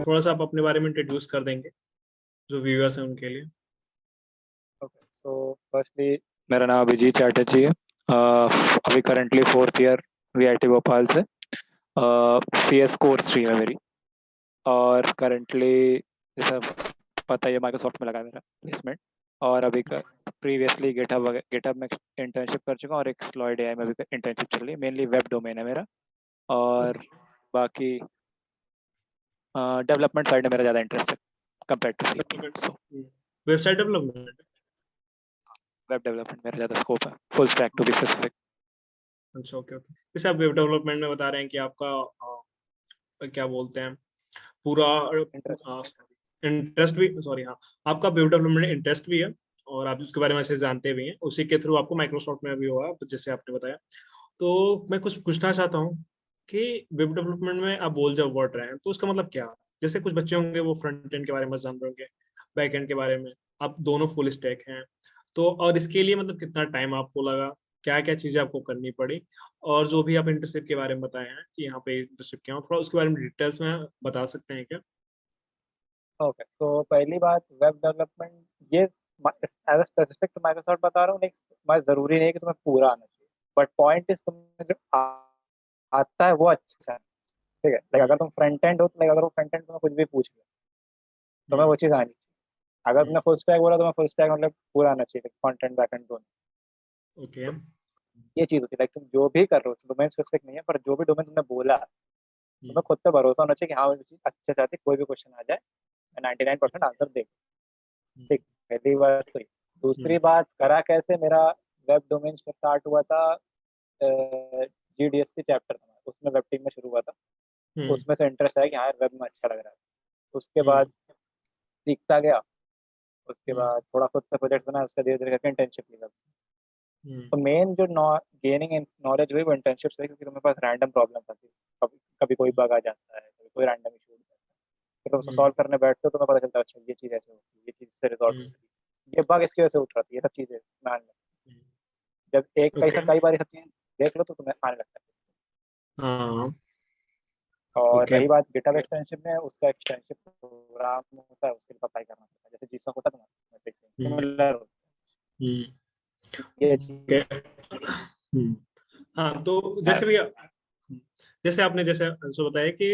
थोड़ा सा आप अपने बारे में इंट्रोड्यूस कर देंगे जो व्यूअर्स हैं उनके लिए। ओके, तो फर्स्टली मेरा नाम अभिजीत चैटर्जी है। अभी currently 4th year VIT Bhopal से CS कोर स्ट्रीम है मेरी। और करंटली जैसा पता ही है माइक्रोसॉफ्ट में लगा है मेरा प्लेसमेंट। और अभी प्रीवियसली गिटहब में इंटर्नशिप कर चुका हूँ और एक स्लॉइड एआई में भी इंटर्नशिप चल रही है। मेनली वेब डोमेन है मेरा। और बाकी डेवलपमेंट साइड में मेरा ज़्यादा इंटरेस्ट है compare to C. Website development. Web development मेरा ज़्यादा स्कोप है, full stack to be specific. अच्छा, ओके ओके। जैसे आप वेब डेवलपमेंट में बता रहे हैं कि आपका क्या बोलते हैं पूरा इंटरेस्ट भी, सॉरी हाँ, आपका वेब डेवलपमेंट में इंटरेस्ट भी है और आप उसके बारे में अच्छे से जानते भी हैं, उसी के थ्रू आपको माइक्रोसॉफ्ट में भी हुआ तो जैसे आपने बताया। तो मैं कुछ पूछना चाहता हूँ कि वेब डेवलपमेंट में आप बोल जब वर्ड रहे हैं तो उसका मतलब क्या है? जैसे कुछ बच्चे होंगे वो फ्रंट एंड के बारे में जान रहे होंगे, बैक एंड के बारे में, आप दोनों फुल स्टैक हैं, तो और इसके लिए मतलब कितना टाइम आपको लगा, क्या क्या चीजें आपको करनी पड़ी, और जो भी आप इंटर्नशिप के बारे में बताए हैं कि यहाँ पे इंटर्नशिप किया हूँ, थोड़ा उसके बारे में डिटेल्स में बता सकते हैं क्या? ओके, तो पहली बात वेब डेवलपमेंट ये एज स्पेसिफिक तो माइक्रोसॉफ्ट बता रहा हूँ, नहीं मैं जरूरी नहीं है कि तुम्हें पूरा आना चाहिए। बट पॉइंट इज तुम्हें जो आता है वो अच्छे से आना चाहिए। ठीक है, लाइक अगर तुम फ्रंट एंड हो तो अगर वो फ्रंट एंड तुम्हें कुछ भी पूछ लिया तुम्हें वो चीज़ आनी चाहिए। अगर तुमने फुल स्टैक बोला तो मैं फुल स्टैक मतलब पूरा आना चाहिए, फ्रंट एंड बैक एंड दोनों। ओके। ये चीज़ होती है, लाइक तुम जो भी कर रहे हो डोमेन स्पेसिफिक नहीं है, पर जो भी डोमेन तुमने बोला तुम्हें खुद पे भरोसा होना चाहिए कि हाँ वो चीज़ अच्छे से आती है, कोई भी क्वेश्चन आ जाए मैं 99% आंसर दे। ठीक, पहली बात तो ये। दूसरी बात करा कैसे, मेरा वेब डोमेन स्टार्ट हुआ था GDSC चैप्टर था, उसमें वेब टीम में शुरू हुआ था। उसमें से इंटरेस्ट आया कि हाँ वेब में अच्छा लग रहा है। उसके बाद सीखता गया, उसके बाद थोड़ा खुद से प्रोजेक्ट बनाया, उसका धीरे धीरे करके इंटर्नशिप लिया। तो मेन जो गेनिंग नॉलेज हुई वो इंटर्नशिप से, क्योंकि तुम्हारे पास रैंडम प्रॉब्लम आती है, कभी कभी कोई बग आ जाता है, कभी कोई रैंडम इशू होता है, तो तुम उसको सॉल्व करने बैठते हो तो तुम्हें पता चलता है अच्छा ये चीज़ ऐसे होती है, ये चीज़ से रिजॉल्व होती है, ये बग इसकी वजह से उठ रही है, ये सब चीज़ें मान लो। जब एक ओके। कई बार ये सब चीज़ देख लो तो तुम्हें आने लगता है। हाँ। और ओके। रही बात गिटहब एक्सटेंशन में, उसका एक्सटेंशन प्रोग्राम होता है, उसके लिए अप्लाई करना पड़ता है, जैसे जीसॉक होता है तुम्हारा वैसे सिमिलर हम्म। ये ओके। चीज़ हाँ तो है। जैसे भी जैसे आपने जैसे आंसर बताया कि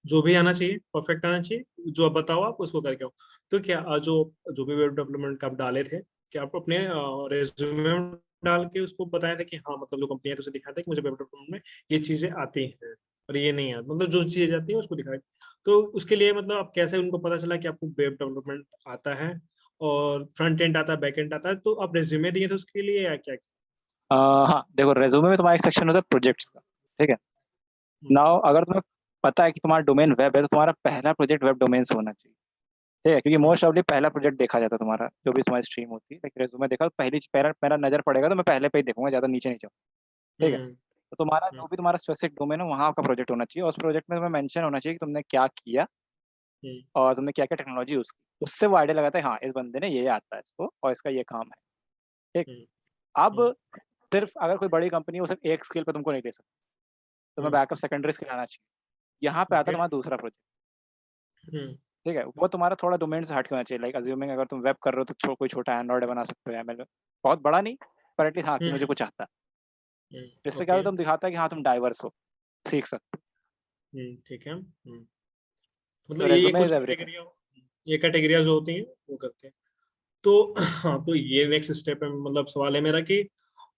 जो भी आना चाहिए परफेक्ट आना चाहिए, जो आप बताओ आप उसको करके आओ। तो क्या जो जो भी वेब डेवलपमेंट का आप डाले थे, क्या आप अपने रेज्यूमे में डाल के उसको बताया था कि हाँ मतलब जो कंपनी है तो उसे दिखाया था कि मुझे वेब डेवलपमेंट में ये चीजें आती हैं और ये नहीं आती, मतलब जो चीजें आती हैं उसको दिखाया। तो उसके लिए मतलब आप कैसे उनको पता चला कि आपको वेब डेवलपमेंट आता है और फ्रंट एंड आता है बैक एंड आता है, तो आप रेज्यूमे दिए थे उसके लिए या क्या? हाँ देखो, रेज्यूमे में तुम्हारा एक सेक्शन होता है प्रोजेक्ट्स का। ठीक है, नाउ अगर तुम्हें पता है कि तुम्हारा डोमेन वेब है तो तुम्हारा पहला प्रोजेक्ट वेब डोमेन से होना चाहिए। ठीक है, क्योंकि मोस्ट ऑफली पहला प्रोजेक्ट देखा जाता है तुम्हारा, जो भी तुम्हारी स्ट्रीम होती है। लेकिन रेज्यूमे देखा तो पहली पहला मेरा नजर पड़ेगा तो मैं पहले पे ही देखूंगा, ज्यादा नीचे नहीं जाऊँ। ठीक है, हम्म। तो तुम्हारा जो भी तुम्हारा स्पेसिफिक डोमेन है वहाँ का प्रोजेक्ट होना चाहिए, और उस प्रोजेक्ट में तुम्हें मेंशन होना चाहिए कि तुमने क्या किया हम्म। और तुमने क्या क्या टेक्नोलॉजी यूज की। उससे वो आइडिया लगाता है हाँ इस बंदे ने ये आता है इसको और इसका ये काम है। ठीक, हम्म। अब हम्म। सिर्फ अगर कोई बड़ी कंपनी है वो सिर्फ एक स्किल पे तुमको नहीं ले सकती, तुम्हें हम्म। बैकअप सेकेंडरी स्किल आना चाहिए। यहाँ पे आता है ओके। तुम्हारा दूसरा प्रोजेक्ट। हम्म। ठीक है, वो तुम्हारा थोड़ा डोमेन से हट के होना चाहिए। लाइक अज्यूमिंग अगर तुम वेब कर रहे हो तो कोई छोटा एंड्रॉइड बना सकते हो एमएल में, बहुत बड़ा नहीं, पर एटलीस्ट हाँ कि मुझे हम्म। कुछ आता है। इससे क्या ओके। होता है, तुम दिखाता है कि हाँ तुम डाइवर्स हो, सीख सकते ठीक है। हो। मतलब तो ये रेज्यूमे कुछ इज एवरीथिंग। कैटेगरिया, ये कैटेगरिया जो होती हैं वो करते हैं। तो हाँ, तो ये नेक्स्ट स्टेप है, मतलब सवाल है मेरा कि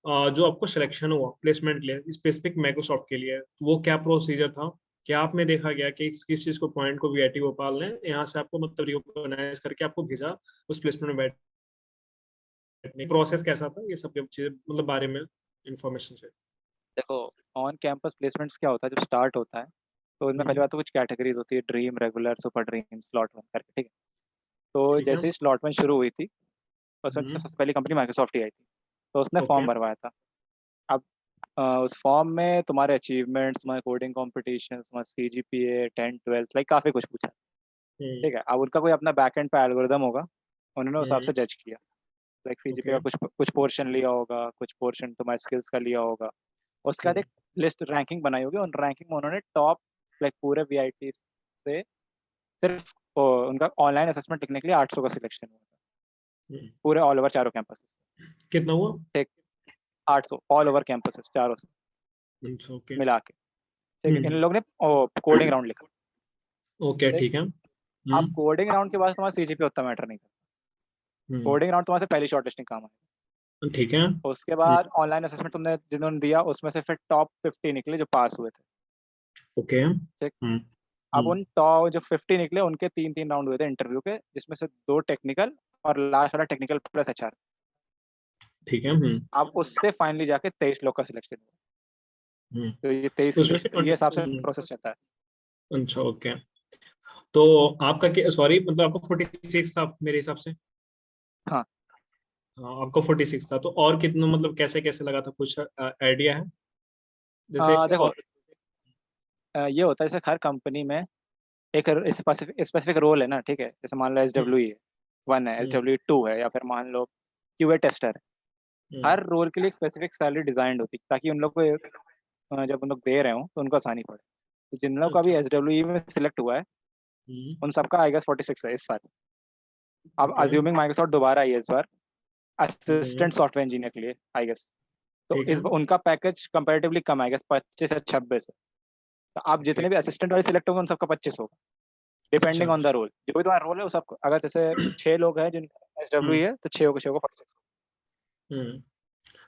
जो आपको सिलेक्शन हुआ प्लेसमेंट के लिए स्पेसिफिक माइक्रोसॉफ्ट के लिए, वो क्या प्रोसीजर था? क्या आपने देखा गया कि किस चीज को पॉइंट को वीआईटी भोपाल ने यहाँ से आपको मतलब रिकॉग्नाइज करके आपको भेजा उस प्लेसमेंट में बैठने, प्रोसेस कैसा था, ये सब चीजें मतलब बारे में इंफॉर्मेशन चाहिए। देखो, ऑन कैंपस प्लेसमेंट्स क्या होता है, जब स्टार्ट होता है तो इनमें पहली हम्म। बात तो कुछ कैटेगरीज होती है, dream, regular, super dream, slot one करके। ठीक है, तो ठीक है। जैसे ही स्लॉट वन शुरू हुई थी उसमें हम्म। सबसे पहली कंपनी माइक्रोसॉफ्ट ही आई थी, तो उसने ओके। फॉर्म भरवाया था। अब उस फॉर्म में तुम्हारे अचीवमेंट्स, तुम्हारे कोडिंग कॉम्पिटिशन, तुम्हारा CGPA 10 12 लाइक काफ़ी कुछ पूछा। हम्म। ठीक है, अब उनका कोई अपना बैक एंड पे एल्गोरिदम होगा, उन्होंने उस हिसाब हम्म। से जज किया। Like CGPA okay. का कुछ कुछ पोर्शन लिया होगा, कुछ पोर्शन तुम्हारे स्किल्स का लिया होगा। उसके बाद हम्म। एक लिस्ट रैंकिंग बनाई होगी, उन रैंकिंग में उन्होंने टॉप लाइक पूरे VIT से सिर्फ उनका ऑनलाइन असेसमेंट लिखने के लिए 800 का सिलेक्शन हुआ था, हम्म, पूरे ऑल ओवर चारों कैंपस। कितना हुआ? ठीक, 800 ऑल ओवर कैंपसेस चारों से अच्छा, ओके। मिला के। ठीक है, इन लोग ने कोडिंग राउंड लिखा। ओके, ठीक, ठीक है। अब कोडिंग राउंड के बाद तुम्हारा सीजीपी उतना मैटर नहीं करता। हम्म, कोडिंग राउंड तुम्हारे से पहली शॉर्ट लिस्टिंग काम है। ठीक है। उसके बाद ऑनलाइन असेसमेंट तुमने जिन्होंने दिया उसमें से फिर टॉप 50 निकले जो पास हुए थे। ओके। ठीक, अब उन टॉप जो 50 निकले उनके 3-3 राउंड हुए थे इंटरव्यू के, जिसमें से 2 टेक्निकल और लास्ट वाला टेक्निकल प्लस एचआर। ठीक है। अब उससे फाइनली जाके 23 लोग का सिलेक्शन हुआ। हम्म, तो ये तो 23 उसमें से लिस्ट, ये हिसाब से 20। प्रोसेस चलता है। अच्छा, ओके। तो आपका सॉरी, मतलब आपका 46 था मेरे हिसाब से। हाँ, हाँ, आपका 46 था, तो और कितना, मतलब कैसे कैसे लगा था, कुछ आइडिया है जैसे? देखो, और ये होता है जैसे हर कंपनी में एक स्पेसिफिक रोल है ना। ठीक है, जैसे मान लो SWE 1 है, हम्म, SWE 2 है, या फिर मान लो QA टेस्टर है। हम्म, हर रोल के लिए एक स्पेसिफिक सैलरी डिजाइंड होती है ताकि उन लोग को जब उन लोग दे रहे हो तो उनको आसानी पड़े। तो जिन लोग का भी अच्छा। SWE में सिलेक्ट हुआ है उन सबका आई गेस 46 है इस साल। अब ओके। अज्यूमिंग माइक्रोसॉफ्ट दोबारा आई है इस बार हम्म, असिस्टेंट सॉफ्टवेयर इंजीनियर के लिए आई गेस, तो ठीक है। उनका पैकेज कंपैरेटिवली कम आएगा, 25 या 26 है। तो आप ओके। जितने भी असिस्टेंट वाले सिलेक्ट होंगे उन सबका 25 होगा, अच्छा, डिपेंडिंग ऑन द अच्छा। रोल। जो भी तुम्हारा रोल है वो सबको, अगर जैसे 6 लोग हैं जिनका SWE हम्म, है तो 6 को 46। हम्म,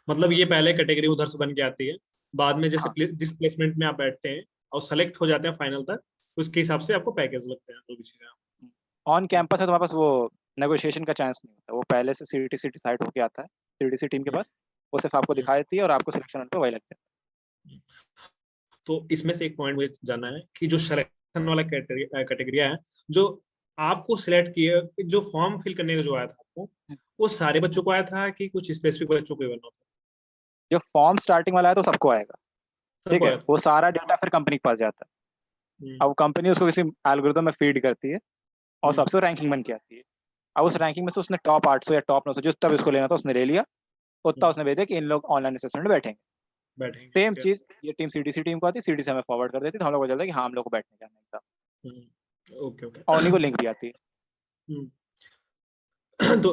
मतलब ये पहले कैटेगरी उधर से बन के आती है, बाद में जैसे हाँ, जिस प्लेसमेंट में आप बैठते हैं और सेलेक्ट हो जाते हैं फाइनल तक, उसके हिसाब से आपको पैकेज लगते हैं, जो भी चीजें। ऑन कैंपस है तुम्हारे पास वो नेगोशिएशन का चांस नहीं होता, वो पहले से सीटीसी डिसाइड होके आता है सीटीसी टीम के हम्म, पास। वो सिर्फ आपको हम्म, दिखा देती है और आपको सिलेक्शन पे वही लगता है। हम्म। तो इसमें से एक पॉइंट मुझे जानना है कि जो सिलेक्शन वाला कैटेगरी है, जो आपको सिलेक्ट किया, जो फॉर्म फिल करने का जो आया था आपको, वो सारे बच्चों को आया था कि कुछ स्पेसिफिक बच्चों को ही बनना था? जो फॉर्म स्टार्टिंग वाला है तो सबको आएगा। ठीक सबको है, आया था? वो सारा डेटा फिर कंपनी के पास जाता है। हम्म, अब कंपनी उसको किसी एल्गोरिथम में फीड करती है और हम्म, सबसे रैंकिंग बन के आती है। अब उस रैंकिंग में से उसने टॉप 800 या टॉप 900 जिस तब इसको लेना था उसने ले लिया, उतना हम्म, उसने भेजा कि इन लोग ऑनलाइन असेसमेंट में बैठेंगे। बैठेंगे, सेम ओके। चीज ये टीम सीटीसी टीम को आती है, सीटीसी हमें फॉरवर्ड कर देती है, तो हम लोग को चलता है कि हाँ हम लोग को बैठने जाना है एग्जाम। Okay, okay. और उन्हीं को लिंक भी आती है। हम्म, तो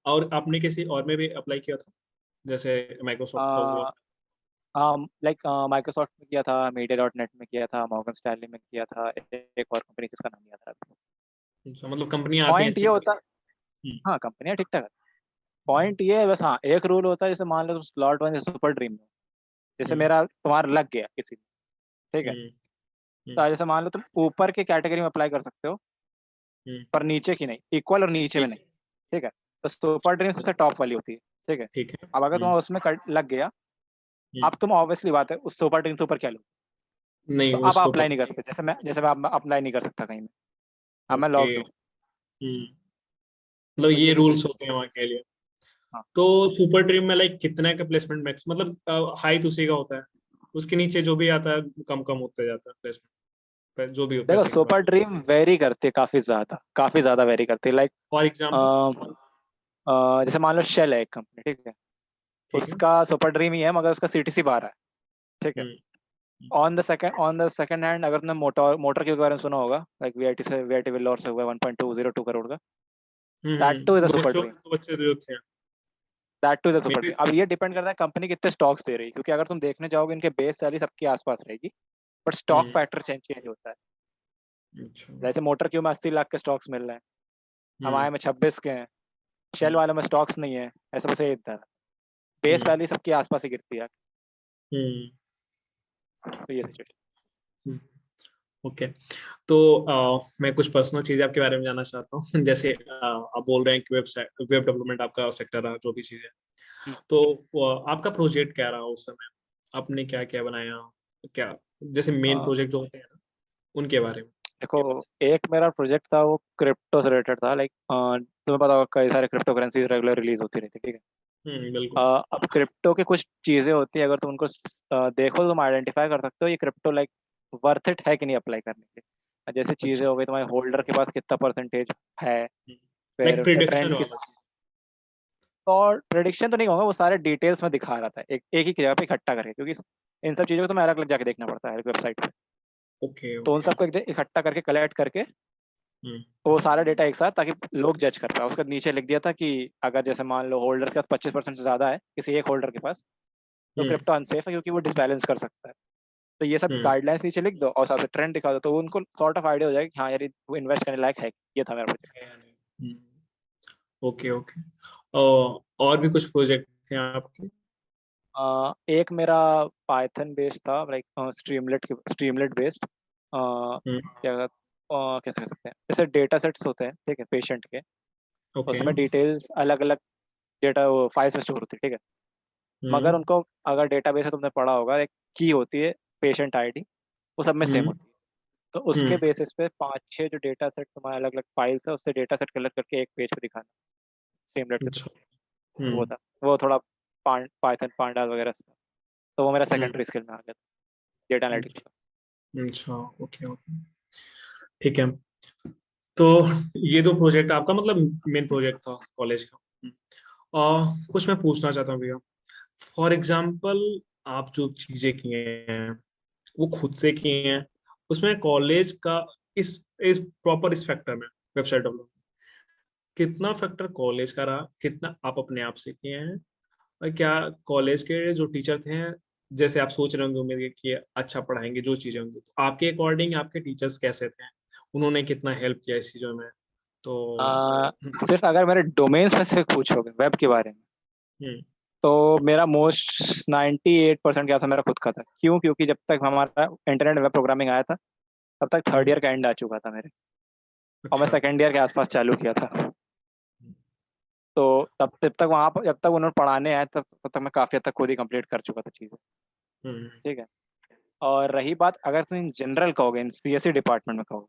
और आपने किसी और में भी अप्लाई किया था, जैसे माइक्रोसॉफ्ट का हुआ? लाइक माइक्रोसॉफ्ट में किया था, मीडिया.नेट में किया था, मॉर्गन स्टैनली में किया था, एक और कंपनी जिसका नाम नहीं आता अभी। अच्छा, मतलब कंपनियां आती हैं पॉइंट अच्छी ये होता, खासी। हम्म, हाँ कंपनियाँ ठीक ठाक है। पॉइंट ये है बस, हाँ एक रूल होता है, जैसे मान लो तुम स्लॉट 1 जैसे सुपर ड्रीम में, जैसे हम्म, मेरा तुम्हारा लग गया किसी में। ठीक है, हम्म, हम्म, तो जैसे मान लो तुम ऊपर के कैटेगरी में अप्लाई कर सकते हो हम्म, पर नीचे की नहीं, इक्वल और नीचे में ठीक नहीं। है। ठीक है, तो सुपर ड्रीम सबसे टॉप वाली होती है। ठीक है, ठीक है। अब अगर तुम उसमें लग गया, हम्म, अब तुम ऑब्वियसली बात है उस सुपर ड्रीम से ऊपर क्या लो। नहीं, तो अब आप उसको अप्लाई नहीं कर सकते, जैसे मैं अब अप्लाई नहीं कर सकता कहीं में, अब मैं ओके। लॉक्ड हूँ। मतलब तो ये ये रूल्स सिचुएशन। होते हैं वहाँ के लिए। हाँ, तो सुपर ड्रीम में लाइक कितने का प्लेसमेंट मैक्स, मतलब हाइट उसी का होता है, उसके नीचे जो भी आता है कम कम होते जाता है प्लेसमेंट, जो भी देखो पैसे की बात। सुपर ड्रीम वेरी करती है, काफी ज्यादा वेरी करती है। Like for example. जैसे मान लो शेल है एक कंपनी। ठीक है, ठीक है। उसका सुपर ड्रीम ही है मगर उसका सीटीसी 12 है। ठीक है, हम्म, ऑन द सेकंड हैंड अगर तुमने मोटर के बारे में सुना होगा, लाइक वीआईटी वेल्लोर से हुआ 1.202 करोड़ का, दैट टू इज अ दो सुपर बच्चों ड्रीम। दो बच्चे जो थे। That too is a may super be. Dream. अब ये डिपेंड करता है कंपनी कितने स्टॉक्स दे रही है, क्योंकि अगर तुम देखने जाओगे इनके बेस सैलरी सबके आसपास रहेगी, but stock hmm, factor change change होता है। अच्छा। जैसे मोटर क्यू में 80 लाख के स्टॉक्स मिल रहे हैं, हम्म, हमारे में 26 के हैं, शेल हम्म, वाले में स्टॉक्स नहीं है, ऐसा बस एक तरह बेस हम्म, वैल्यू सबके आसपास ही गिरती है। हम्म, तो ये सिचुएशन। हम्म, ओके। तो मैं कुछ पर्सनल चीजें आपके बारे में जानना चाहता हूँ जैसे आप बोल रहे हैं कि वेबसाइट वेब डेवलपमेंट आपका सेक्टर रहा, जो भी चीजें, तो आपका प्रोजेक्ट क्या रहा उस समय? आपने क्या क्या बनाया, क्या जैसे मेन प्रोजेक्ट जो होते हैं ना, उनके बारे में? देखो, एक मेरा प्रोजेक्ट था वो क्रिप्टो से रिलेटेड था। लाइक तुम्हें पता होगा कई सारे क्रिप्टो करेंसी रेगुलर रिलीज होती रहती है। ठीक है, बिल्कुल। अब क्रिप्टो की कुछ चीजें होती है, अगर तुम उनको देखो तो तुम आइडेंटिफाई कर सकते हो ये क्रिप्टो लाइक वर्थ इट है कि नहीं अप्लाई करने के लिए। जैसे चीजें अच्छा, हो गई, तुम्हारे होल्डर के पास कितना परसेंटेज है, लाइक फिर उसके प्रिडिक्शन ट्रेंड्स की। वाला चीज। और प्रेडिक्शन तो नहीं कहूँगा, वो सारे डिटेल्स में दिखा रहा था एक ही जगह पे इकट्ठा करके, क्योंकि इन सब चीज़ों को तुम्हें अलग अलग जाके देखना पड़ता है वेबसाइट पे। ओके, तो उन ओके। सबको इकट्ठा करके कलेक्ट करके हम्म, वो सारा डेटा एक साथ, ताकि लोग जज कर पाए। उसके नीचे लिख दिया था कि अगर जैसे मान लो होल्डर के पास 25% से ज्यादा है किसी एक होल्डर के पास, तो हम्म, क्रिप्टो अनसेफ है, क्योंकि वो डिसबैलेंस कर सकता है। तो ये सब हम्म, गाइडलाइंस नीचे लिख दो और साथ ट्रेंड दिखा दो, तो उनको सॉर्ट ऑफ आइडिया हो जाएगा कि हाँ यार वो इन्वेस्ट करने लायक है। ये था मेरा प्रोजेक्ट। हम्म, ओके ओके। और भी कुछ प्रोजेक्ट थे आपके? एक मेरा पाइथन बेस्ड था, लाइक स्ट्रीमलेट बेस्ड। हम्म, कैसे कह सकते हैं, जैसे डेटा सेट्स होते हैं, ठीक है, पेशेंट के। ओके। उसमें डिटेल्स अलग अलग डेटा फाइल्स में स्टोर होती है, ठीक है। मगर हम्म, उनको, अगर डेटाबेस है, तुमने पढ़ा होगा, एक की होती है, पेशेंट आईडी, वो सब में सेम हम्म, होती है। तो उसके हम्म, बेसिस पे 5-6 जो डेटा सेट तुम्हारे अलग अलग फाइल्स है, उससे डेटा सेट कलेक्ट करके एक पेज पे दिखाना स्ट्रीमलेट के थ्रू। अच्छा। तो वो हम्म, था, वो थोड़ा पाइथन पांडास वगैरह था। तो वो मेरा हम्म, सेकेंडरी स्किल में आ गया था, डेटा एनालिटिक्स का। अच्छा, ओके ओके, ठीक है। तो ये दो प्रोजेक्ट आपका मतलब मेन प्रोजेक्ट था कॉलेज का। कुछ मैं पूछना चाहता हूँ भैया। फॉर एग्जाम्पल, आप जो चीजें किए हैं वो खुद से किए हैं, उसमें कॉलेज का इस प्रॉपर इस फैक्टर में, वेबसाइट डेवलपमेंट, कितना फैक्टर कॉलेज का रहा, कितना आप अपने आप से किए हैं? और क्या कॉलेज के जो टीचर थे, जैसे आप सोच रहे होंगे उम्मीद कि अच्छा पढ़ाएंगे जो चीजें होंगी, तो आपके अकॉर्डिंग आपके टीचर्स कैसे थे, उन्होंने कितना हेल्प किया इस चीजों में? तो सिर्फ अगर मेरे डोमेन स्पेसिफिक पूछोगे वेब के बारे में, हम्म, तो मेरा मोस्ट 98% क्या था, मेरा खुद का था। क्यों? क्योंकि जब तक हमारा इंटरनेट वेब प्रोग्रामिंग आया था, तब तक थर्ड हम्म, ईयर का एंड आ चुका था मेरे, और मैं अच्छा, सेकेंड ईयर के आसपास चालू किया था। तो तब तक वहाँ पर, जब तक उन्होंने पढ़ाने आए, तब तक मैं काफ़ी हद तक खुद ही कंप्लीट कर चुका था चीज़ें। हम्म, ठीक है। और रही बात, अगर तुम इन जनरल कहोगे, इन सीएससी डिपार्टमेंट में कहोगे,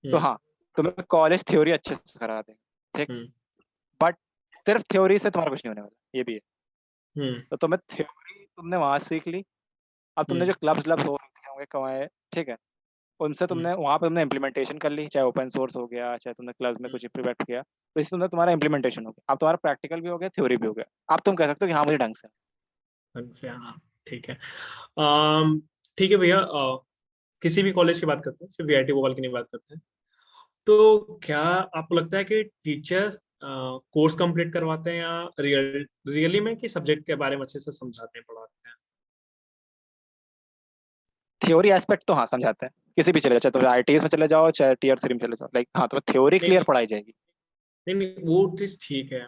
तो हम्म, हाँ, तुम्हें कॉलेज थ्योरी अच्छे से करा देंगे, ठीक। हम्म, बट सिर्फ थ्योरी से तुम्हारा कुछ नहीं होने वाला, ये भी है। हम्म, तो तुम्हें थ्योरी तुमने वहाँ सीख ली। अब तुमने हम्म, जो क्लब्स क्लब्स हो रखे होंगे कमाए, ठीक है, उनसे हम्म, तुमने वहाँ पे तुमने इम्प्लीमेंटेशन कर ली, चाहे ओपन सोर्स हो गया, चाहे तुमने क्लब्स में कुछ इम्प्लीमेंट किया, तो इससे तुमने तुम्हारा इम्प्लीमेंटेशन हो गया। अब तुम्हारा प्रैक्टिकल भी हो गया, थ्योरी भी हो गया। अब तुम कह सकते हो कि हाँ मुझे ढंग से। अच्छा, हाँ, ठीक है। अम, ठीक है भैया, किसी भी कॉलेज की बात करते हैं, सिर्फ वीआईटी भोपाल की नहीं बात करते हैं, तो क्या आपको लगता है कि टीचर कोर्स कंप्लीट करवाते हैं, या रियली में कि सब्जेक्ट के बारे में अच्छे से समझाते हैं, पढ़ाते हैं? थ्योरी एस्पेक्ट तो हाँ समझाते हैं, किसी भी चले जाओ, चाहे तो आईटीएस में चले जाओ, चाहे टीयर 3 में चले जाओ, लाइक हाँ, तो थ्योरी नहीं क्लियर नहीं पढ़ाई जाएगी। नहीं नहीं, वो चीज ठीक है।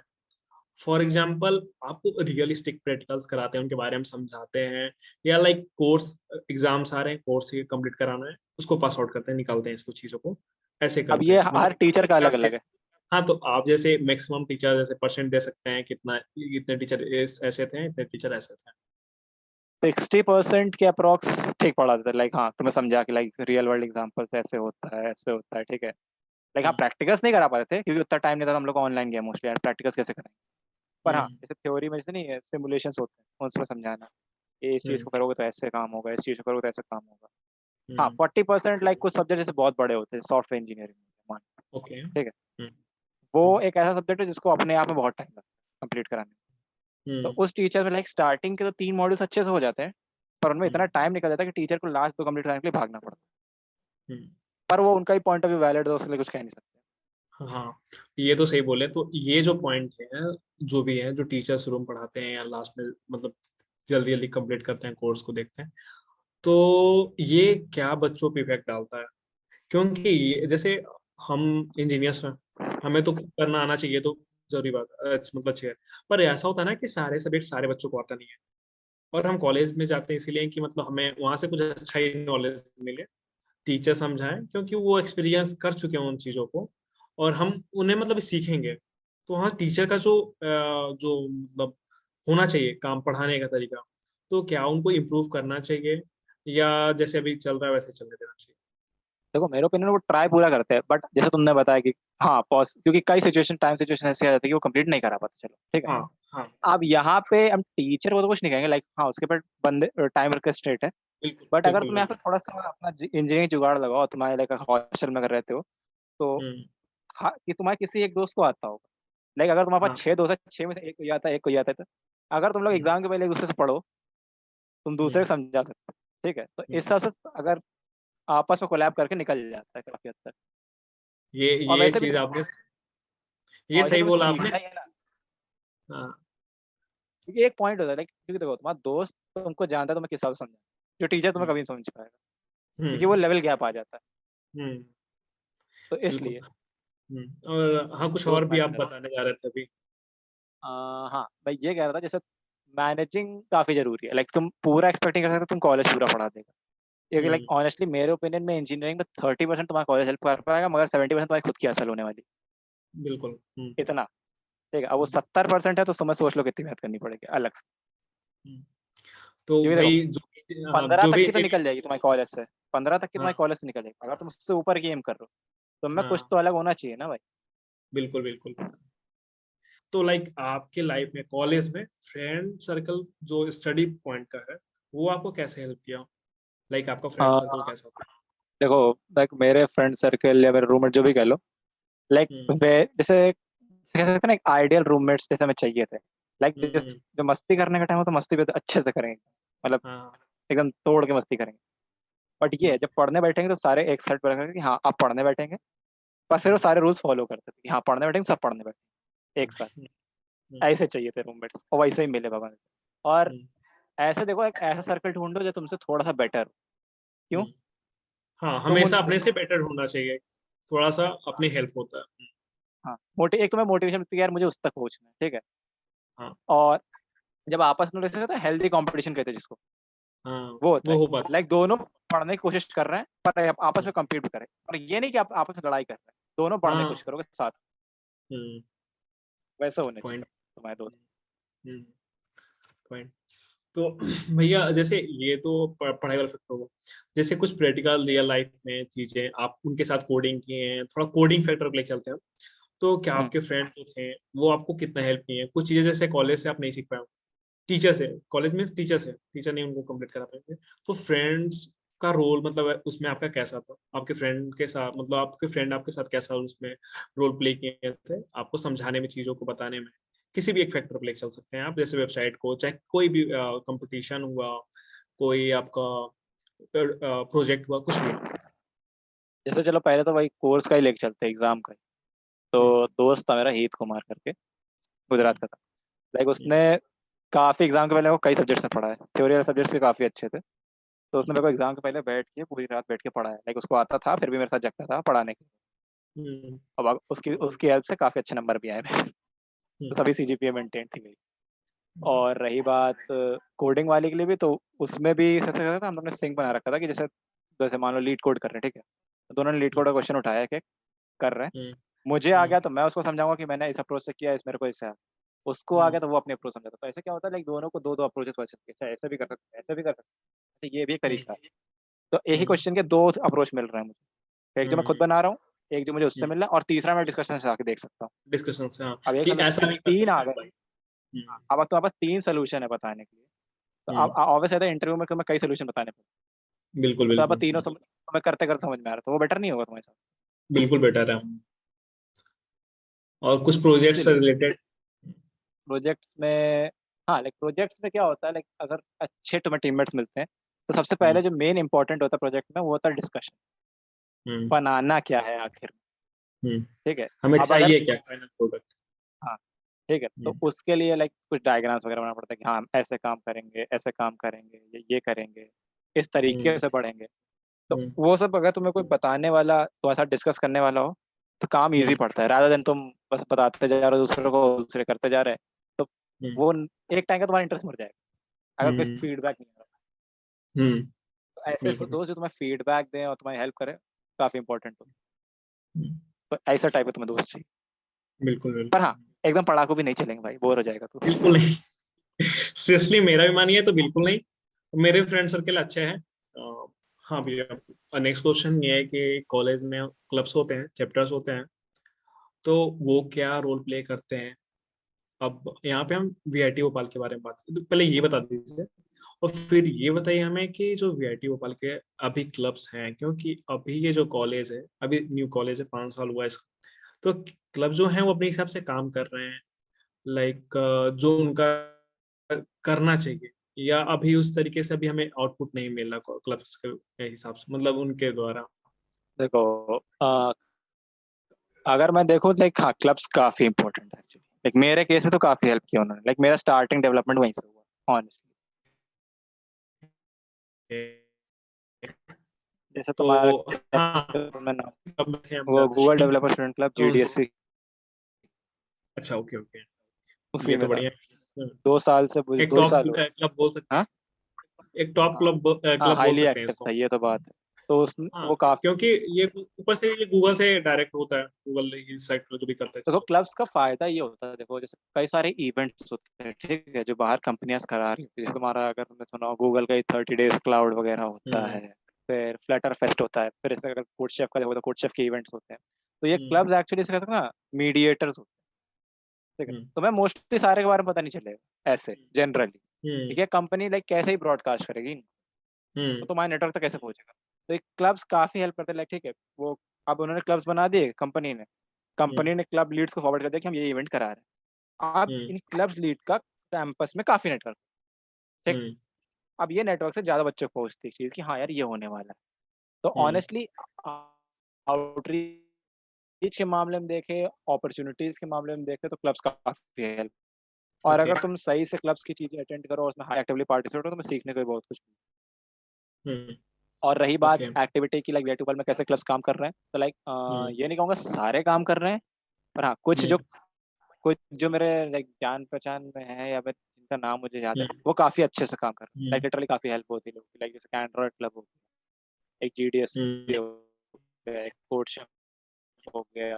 फॉर एग्जाम्पल, आपको रियलिस्टिक प्रैक्टिकल्स कराते हैं, उनके बारे में समझाते हैं, या लाइक कोर्स एग्जाम्स आ रहे हैं, कोर्स कंप्लीट कराना है, उसको पास आउट करते हैं, निकालते हैं इसको चीजों को, ऐसे अब करते ये हैं हर मतलब टीचर का अलग अलग है। हाँ, तो आप जैसे मैक्सिमम टीचर जैसे परसेंट दे सकते हैं, कितना, इतने टीचर ऐसे थे, इतने टीचर ऐसे थे? 60% के अप्रॉक्स ठीक पढ़ा देते, लाइक हाँ तुम्हें समझा कि लाइक रियल वर्ल्ड एग्जांपल्स ऐसे होता है, ऐसे होता है, ठीक है। लाइक हाँ, हम्म, प्रैक्टिकल्स नहीं करा पाते थे क्योंकि उतना टाइम नहीं था, तो हम लोग ऑनलाइन गए मोस्टली, यार प्रैक्टिकल्स कैसे करें। पर हाँ, हम्म, जैसे थ्योरी में जैसे नहीं है, सिमुलेशंस होते हैं, उसमें समझाना, ये इस चीज़ हम्म, को करोगे तो ऐसे काम होगा, इस चीज़ को करोगे तो ऐसे काम होगा। हाँ, हम्म, 40% लाइक कुछ सब्जेक्ट जैसे बहुत बड़े होते हैं, सॉफ्टवेयर इंजीनियरिंग, ओके, ठीक है, हम्म, वो हम्म, एक ऐसा सब्जेक्ट है जिसको अपने आप में बहुत टाइम लगता है कंप्लीट कराने में। तो हम्म, उस टीचर में लाइक स्टार्टिंग के तो 3 मॉड्यूल्स अच्छे से हो जाते हैं, पर उनमें इतना हम्म, टाइम निकल जाता है कि टीचर को लास्ट 2 कंप्लीट करने के लिए भागना पड़ता है। हम्म, पर वो उनका ही पॉइंट ऑफ व्यू वैलिड है, उसके लिए कुछ कह नहीं सकते। हाँ, ये तो सही बोले। तो ये जो पॉइंट है, जो भी है, जो टीचर्स रूम पढ़ाते हैं या लास्ट में मतलब जल्दी जल्दी कंप्लीट करते हैं कोर्स को, देखते हैं, तो ये क्या बच्चों पे इफेक्ट डालता है? क्योंकि जैसे हम इंजीनियर्स हैं, हमें तो खुद करना आना चाहिए, तो जरूरी बात मतलब अच्छी है। पर ऐसा होता है ना कि सारे सब्जेक्ट सारे बच्चों को आता नहीं है, और हम कॉलेज में जाते हैं इसीलिए कि मतलब हमें वहां से कुछ अच्छा ही नॉलेज मिले, टीचर समझाएं, क्योंकि वो एक्सपीरियंस कर चुके हैं उन चीजों को, और हम उन्हें मतलब सीखेंगे। तो हाँ, टीचर का जो मतलब होना चाहिए काम पढ़ाने का तरीका, तो क्या उनको इम्प्रूव करना चाहिए, या जैसे अभी चल रहा है वैसे चलने देना चाहिए? देखो, मेरे ओपिनियन वो ट्राई पूरा करते हैं, बट जैसे तुमने बताया कि हाँ पॉस, क्योंकि कई सिचुएशन, टाइम सिचुएशन ऐसी आ जाती है कि वो कंप्लीट नहीं करा पाते, चलो ठीक है। हाँ, हाँ, अब यहाँ पे हम टीचर को तो कुछ नहीं कहेंगे, लाइक हाँ उसके पास बंदे टाइम रिक्वेस्टेड है। बिल्कुल बट अगर बिल्कुल तुम यहाँ पे बिल्कुल। थोड़ा सा अपना इंजीनियरिंग जुगाड़ लगाओ, तुम्हारे लाइक हॉस्टल में अगर रहते हो, तो हम्म, हाँ, कि तुम्हारे किसी एक दोस्त को आता होगा। लाइक अगर तुम्हारे पास हाँ, 6 दोस्त है, 6 में से एक को ही आता है, एक को ही आता है, तो अगर तुम लोग हम्म, एग्जाम के पहले एक दूसरे से पढ़ो, तुम दूसरे को हम्म, समझा सकते हो, ठीक है। तो इस हम्म, हिसाब से अगर आपस में कोलैब करके निकल जाता है काफी हद तक। और ये वैसे भी चीज देखो, आपने ये और इसे सही तुम्हें बोला आपने। सीखना ही है ना। हाँ। क्योंकि एक पॉइंट होता है लाइक, क्योंकि देखो तुम्हारा दोस्त तुमको जानता है तुम्हें किस हिसाब से समझा, जो टीचर तुम्हें हम्म कभी नहीं समझ पाएगा, क्योंकि वो हम्म लेवल गैप आ जाता है। हम्म, तो बिल्कुल। इसलिए और हाँ, कुछ और दोस्त भी मैटर आप करता बताने जा रहे थे अभी। है। हाँ मैं ये कह रहा था, जैसे मैनेजिंग काफी जरूरी है। लाइक तुम पूरा एक्सपेक्ट नहीं कर सकते तुम कॉलेज पूरा पढ़ा देगा, क्योंकि लाइक हम्म ऑनेस्टली मेरे ओपिनियन में इंजीनियरिंग में 30% तुम्हारा कॉलेज हेल्प कर पाएगा, मगर 70% तुम्हारी खुद की असल होने वाली, बिल्कुल। इतना। ठीक है, अब वो हम्म 70% है तो तुम्हें सोच लो कितनी मेहनत करनी पड़ेगी अलग से। हम्म। तो क्योंकि देखो भाई जो हाँ, 15 जो तक भी की तो निकल जाएगी तुम्हारी कॉलेज से, 15 तक की तुम्हारी हाँ कॉलेज से निकल जाएगी, अगर तुम उससे ऊपर की एम कर रहे हो तो में कुछ हाँ, तो अलग होना चाहिए ना भाई। बिल्कुल बिल्कुल। तो लाइक आपके लाइफ में कॉलेज में फ्रेंड सर्कल जो स्टडी पॉइंट का है, वो आपको कैसे हेल्प किया? लाइक आपका फ्रेंड सर्कल हाँ कैसा था? देखो, लाइक मेरे फ्रेंड सर्कल या मेरे रूममेट जो भी कह लो, लाइक हम्म वे जैसे कह सकते हैं ना, एक आइडियल रूममेट्स जैसे हमें चाहिए थे। लाइक हम्म, जो मस्ती करने का टाइम हो तो मस्ती भी तो अच्छे से करेंगे, मतलब हाँ। एकदम तोड़ के मस्ती करेंगे। बट ये है, हम्म जब पढ़ने बैठेंगे तो सारे एक साइड पर रखेंगे कि हाँ आप पढ़ने बैठेंगे, पर फिर वो हम्म सारे रूल्स फॉलो करते थे कि हाँ पढ़ने बैठेंगे, सब पढ़ने बैठेंगे एक साथ। हम्म ऐसे चाहिए थे रूममेट्स, और वैसे ही मिले भगवान से। और हम्म ऐसे देखो, एक ऐसा सर्कल ढूंढो जो तुमसे थोड़ा सा बेटर हो। क्यों? हम्म। हाँ, तुम हमेशा उन अपने से बेटर होना चाहिए, थोड़ा सा अपनी हेल्प होता है। हाँ एक तुम्हें मोटिवेशन मिलती है यार मुझे उस तक पहुंचना है, ठीक है। हाँ और जब आपस में जैसे होता है हेल्दी कंपटीशन कहते हैं जिसको, हाँ, वो होता वो है। हो पाता लाइक दोनों पढ़ने की कोशिश कर रहे हैं, पर आप आपस में कम्पीट भी करें, और ये नहीं कि आप आपस में लड़ाई कर रहे हैं, दोनों है। पढ़ने की हाँ। कोशिश करोगे साथ। हम्म वैसा होना चाहिए पॉइंट। तुम्हारे दोस्त। हम्म पॉइंट। तो भैया जैसे ये तो पढ़ाई वाला फैक्टर होगा, जैसे कुछ प्रैक्टिकल रियल लाइफ में चीजें आप उनके साथ कोडिंग किए हैं, थोड़ा कोडिंग फैक्टर को लेके चलते हैं। तो क्या हम्म आपके फ्रेंड जो थे वो आपको कितना हेल्प किए हैं? कुछ चीजें जैसे कॉलेज से आप नहीं सीख पाए, टीचर से, कॉलेज में टीचर से, टीचर नहीं उनको कंप्लीट करा पाएंगे, तो फ्रेंड्स का रोल मतलब उसमें आपका कैसा था? आपके फ्रेंड के साथ मतलब आपके फ्रेंड आपके साथ कैसा उसमें रोल प्ले किए थे आपको समझाने में, चीजों को बताने में? किसी भी एक फैक्टर को लेकर चल सकते हैं आप, जैसे वेबसाइट को, चाहे कोई भी कंपटीशन हुआ, कोई आपका प्रोजेक्ट हुआ, कुछ भी। जैसे चलो पहले तो भाई कोर्स का ही लेके चलते एग्जाम का ही। हम्म तो दोस्त था मेरा हीत कुमार करके, हम्म गुजरात का था। लाइक हम्म उसने काफी एग्जाम के पहले वो कई सब्जेक्ट्स में पढ़ा है, थ्योरी वाले सब्जेक्ट्स के काफी अच्छे थे। तो उसने मेरे को एग्जाम के पहले बैठ के पूरी रात बैठ के पढ़ा है। लाइक उसको आता था फिर भी मेरे साथ जगता था पढ़ाने के लिए। हम्म अब उसकी उसकी हेल्प से काफी अच्छे नंबर भी आए मेरे। तो हम्म सभी सीजीपीए मेंटेन थी मेरी। हम्म और रही बात कोडिंग वाले के लिए भी, तो उसमें भी ऐसा करता था, हम लोगों ने सिंक बना रखा था कि जैसे जैसे मान लो लीड कोड कर रहे हैं, ठीक है, तो दोनों ने लीड कोड का क्वेश्चन उठाया एक एक कर रहे हैं। हम्म मुझे आ हम्म गया तो मैं उसको समझाऊंगा कि मैंने इस अप्रोच से किया, इस मेरे को इससे आया। उसको आ हम्म गया तो वो अपने अप्रोच समझाता। तो ऐसे क्या होता है, लाइक दोनों को दो दो अप्रोचेस पता चलती है, अच्छा ऐसे भी कर सकते हैं, ऐसे भी कर सकते हैं, अच्छा, ये भी एक हम्म तरीका है। तो एक ही हम्म क्वेश्चन के दो अप्रोच मिल रहे हैं मुझे, एक जो मैं खुद हम्म बना रहा हूँ, एक जो मुझे उससे हम्म मिल रहा है, और तीसरा मैं डिस्कशन से आके देख सकता हूँ। डिस्कशन से, हाँ, अब एक कि समय ऐसा भी कर तीन सकते आ हैं गए। भाई। हाँ, हम्म अब तुम्हारे पास तीन सोल्यूशन है बताने के लिए। तो अब हम्म ऑब्वियस है इंटरव्यू में तुम्हें कई सोल्यूशन बताने पड़ते बिल्कुल हैं, तो अब बिल्कुल। तीनों तुम्हें करते करते समझ में आ रहा है, तो वो बेटर नहीं होगा तुम्हारे साथ। बिल्कुल बेटर है। और कुछ प्रोजेक्ट से इसीलिए रिलेटेड। प्रोजेक्ट्स में, हाँ लाइक प्रोजेक्ट्स में क्या होता है, लाइक अगर अच्छे तुम्हें टीममेट्स मिलते हैं तो सबसे हम्म पहले जो मेन इंपॉर्टेंट होता है प्रोजेक्ट में वो होता है डिस्कशन। हम्म बनाना क्या है आखिर में, हम्म ठीक है। हमें अब अगर चाहिए क्या फाइनल प्रोडक्ट? हाँ ठीक है, तो हम्म उसके लिए लाइक कुछ डायग्राम्स वगैरह बनाना पड़ता है कि हाँ हम ऐसे काम करेंगे, ऐसे काम करेंगे, ये करेंगे, इस तरीके हम्म से पढ़ेंगे। तो हम्म वो सब अगर तुम्हें कोई बताने वाला तुम्हारे साथ डिस्कस करने वाला हो तो काम इजी हम्म पड़ता है, रादर देन तुम बस बताते जा रहे हो दूसरे को, दूसरे करते जा रहे हैं। तो हम्म वो एक टाइम का तुम्हारा इंटरेस्ट मर जाएगा अगर कोई हम्म फीडबैक नहीं आ रहा। हम्म, तो ऐसे बिल्कुल। दोस्त जो तुम्हें फीडबैक दें और तुम्हारी हेल्प करें काफी इंपॉर्टेंट हो। हम्म, तो ऐसा टाइप का तुम्हें दोस्त चाहिए। बिल्कुल पर बिल्कुल। हाँ, एकदम पढ़ाकू भी नहीं चलेंगे भाई, बोर हो जाएगा तू। बिल्कुल नहीं। सीरियसली मेरा भी मानिए तो बिल्कुल नहीं। मेरे फ्रेंड सर्कल अच्छे हैं। हाँ भैया, नेक्स्ट क्वेश्चन ये है कि कॉलेज में क्लब्स होते हैं, चैप्टर्स होते हैं, तो वो क्या रोल प्ले करते हैं? अब यहाँ पे हम वीआईटी भोपाल के बारे में बात करें, तो पहले ये बता दीजिए, और फिर ये बताइए हमें कि जो वीआईटी भोपाल के अभी क्लब्स हैं, क्योंकि अभी ये जो कॉलेज है, अभी न्यू कॉलेज है, 5 साल हुआ है इसका, तो क्लब जो हैं वो अपने हिसाब से काम कर रहे हैं, लाइक जो उनका करना चाहिए, या अभी उस तरीके से अभी हमें आउटपुट नहीं मिल रहा क्लब्स के हिसाब से, मतलब उनके द्वारा? देखो अगर मैं देखूँ लाइक हाँ क्लब्स काफी इंपॉर्टेंट है एक्चुअली, लाइक मेरे केस में तो काफी हेल्प किया उन्होंने, लाइक मेरा स्टार्टिंग डेवलपमेंट वहीं से हुआ ऑनेस्टली। जैसे तुम्हारा तो हाँ, तुमने नाम, अब मैं हम वो गूगल जानते डेवलपर स्टूडेंट क्लब हैं GDSC, अच्छा, ओके ओके, उसी ये तो में था। बढ़िया है। 2 साल से एक 2 ही साल हुए। क्लब बोल सकते हाँ हैं, एक टॉप हाँ हाँ, क्लब बोल हाईली सकते हैं एक्टिव इसको। था, ये तो बात है। तो उस हाँ, वो काफी, क्योंकि ये ऊपर से ये गूगल से डायरेक्ट होता है, गूगल इस साइट जो भी करता है देखो चीजों। क्लब्स का फायदा ये होता है, देखो जैसे कई सारे इवेंट्स होते हैं ठीक है, जो बाहर कंपनियां करा रही होती है, जैसे तुम्हारा अगर तुमने सुना हो गूगल का 30 डेज क्लाउड वगैरह होता हम्म है, फिर फ्लटर फेस्ट होता है, फिर इससे अगर कोड शेफ का देखो तो कोड शेफ के इवेंट्स होते हैं। तो ये हम्म क्लब्स एक्चुअली से कहते हैं ना मीडिएटर्स होते हैं, ठीक है। हम्म तुम्हें मोस्टली सारे के बारे में पता नहीं चलेगा ऐसे जनरली, हम्म ठीक है, कंपनी लाइक कैसे ही ब्रॉडकास्ट करेगी, तो हम्म तुम्हारे नेटवर्क तक कैसे पहुंचेगा। तो ये क्लब्स काफी हेल्प करते हैं लाइक, ठीक है। वो अब उन्होंने क्लब्स बना दिए, हम्म कंपनी ने क्लब लीड्स को फॉरवर्ड कर दिया कि हम ये इवेंट करा रहे हैं। अब हम्म इन क्लब्स लीड का कैंपस में काफी नेटवर्क, ठीक। हम्म अब ये नेटवर्क से ज्यादा बच्चों को पहुंचती है चीज कि हाँ यार ये होने वाला है। तो हम्म ऑनेस्टली आउटरीच के मामले में देखे, अपॉर्चुनिटीज के मामले में देखे, तो क्लब्स काफी हेल्प। और ओके, अगर तुम सही से क्लब्स की चीजें अटेंड करो और उसमें हाई एक्टिवली पार्टिसिपेट हो, तो तुम्हें सीखने को भी बहुत कुछ हम्म मिलेगा। और रही बात ओके, एक्टिविटी की, लाइक वेटूबल में कैसे क्लब्स काम कर रहे हैं, तो लाइक हम्म ये नहीं कहूंगा सारे काम कर रहे हैं, पर हाँ हम्म कुछ जो मेरे लाइक जान पहचान में है या फिर जिनका नाम मुझे याद है, हम्म वो काफी अच्छे से काम कर रहे हैं, लाइक हम्म लिटरली काफी हेल्प होती है लोगों की, लाइक जैसे एंड्रॉइड क्लब हो गया, एक GDS हम्म हो गया, एक कोडशेफ हो गया,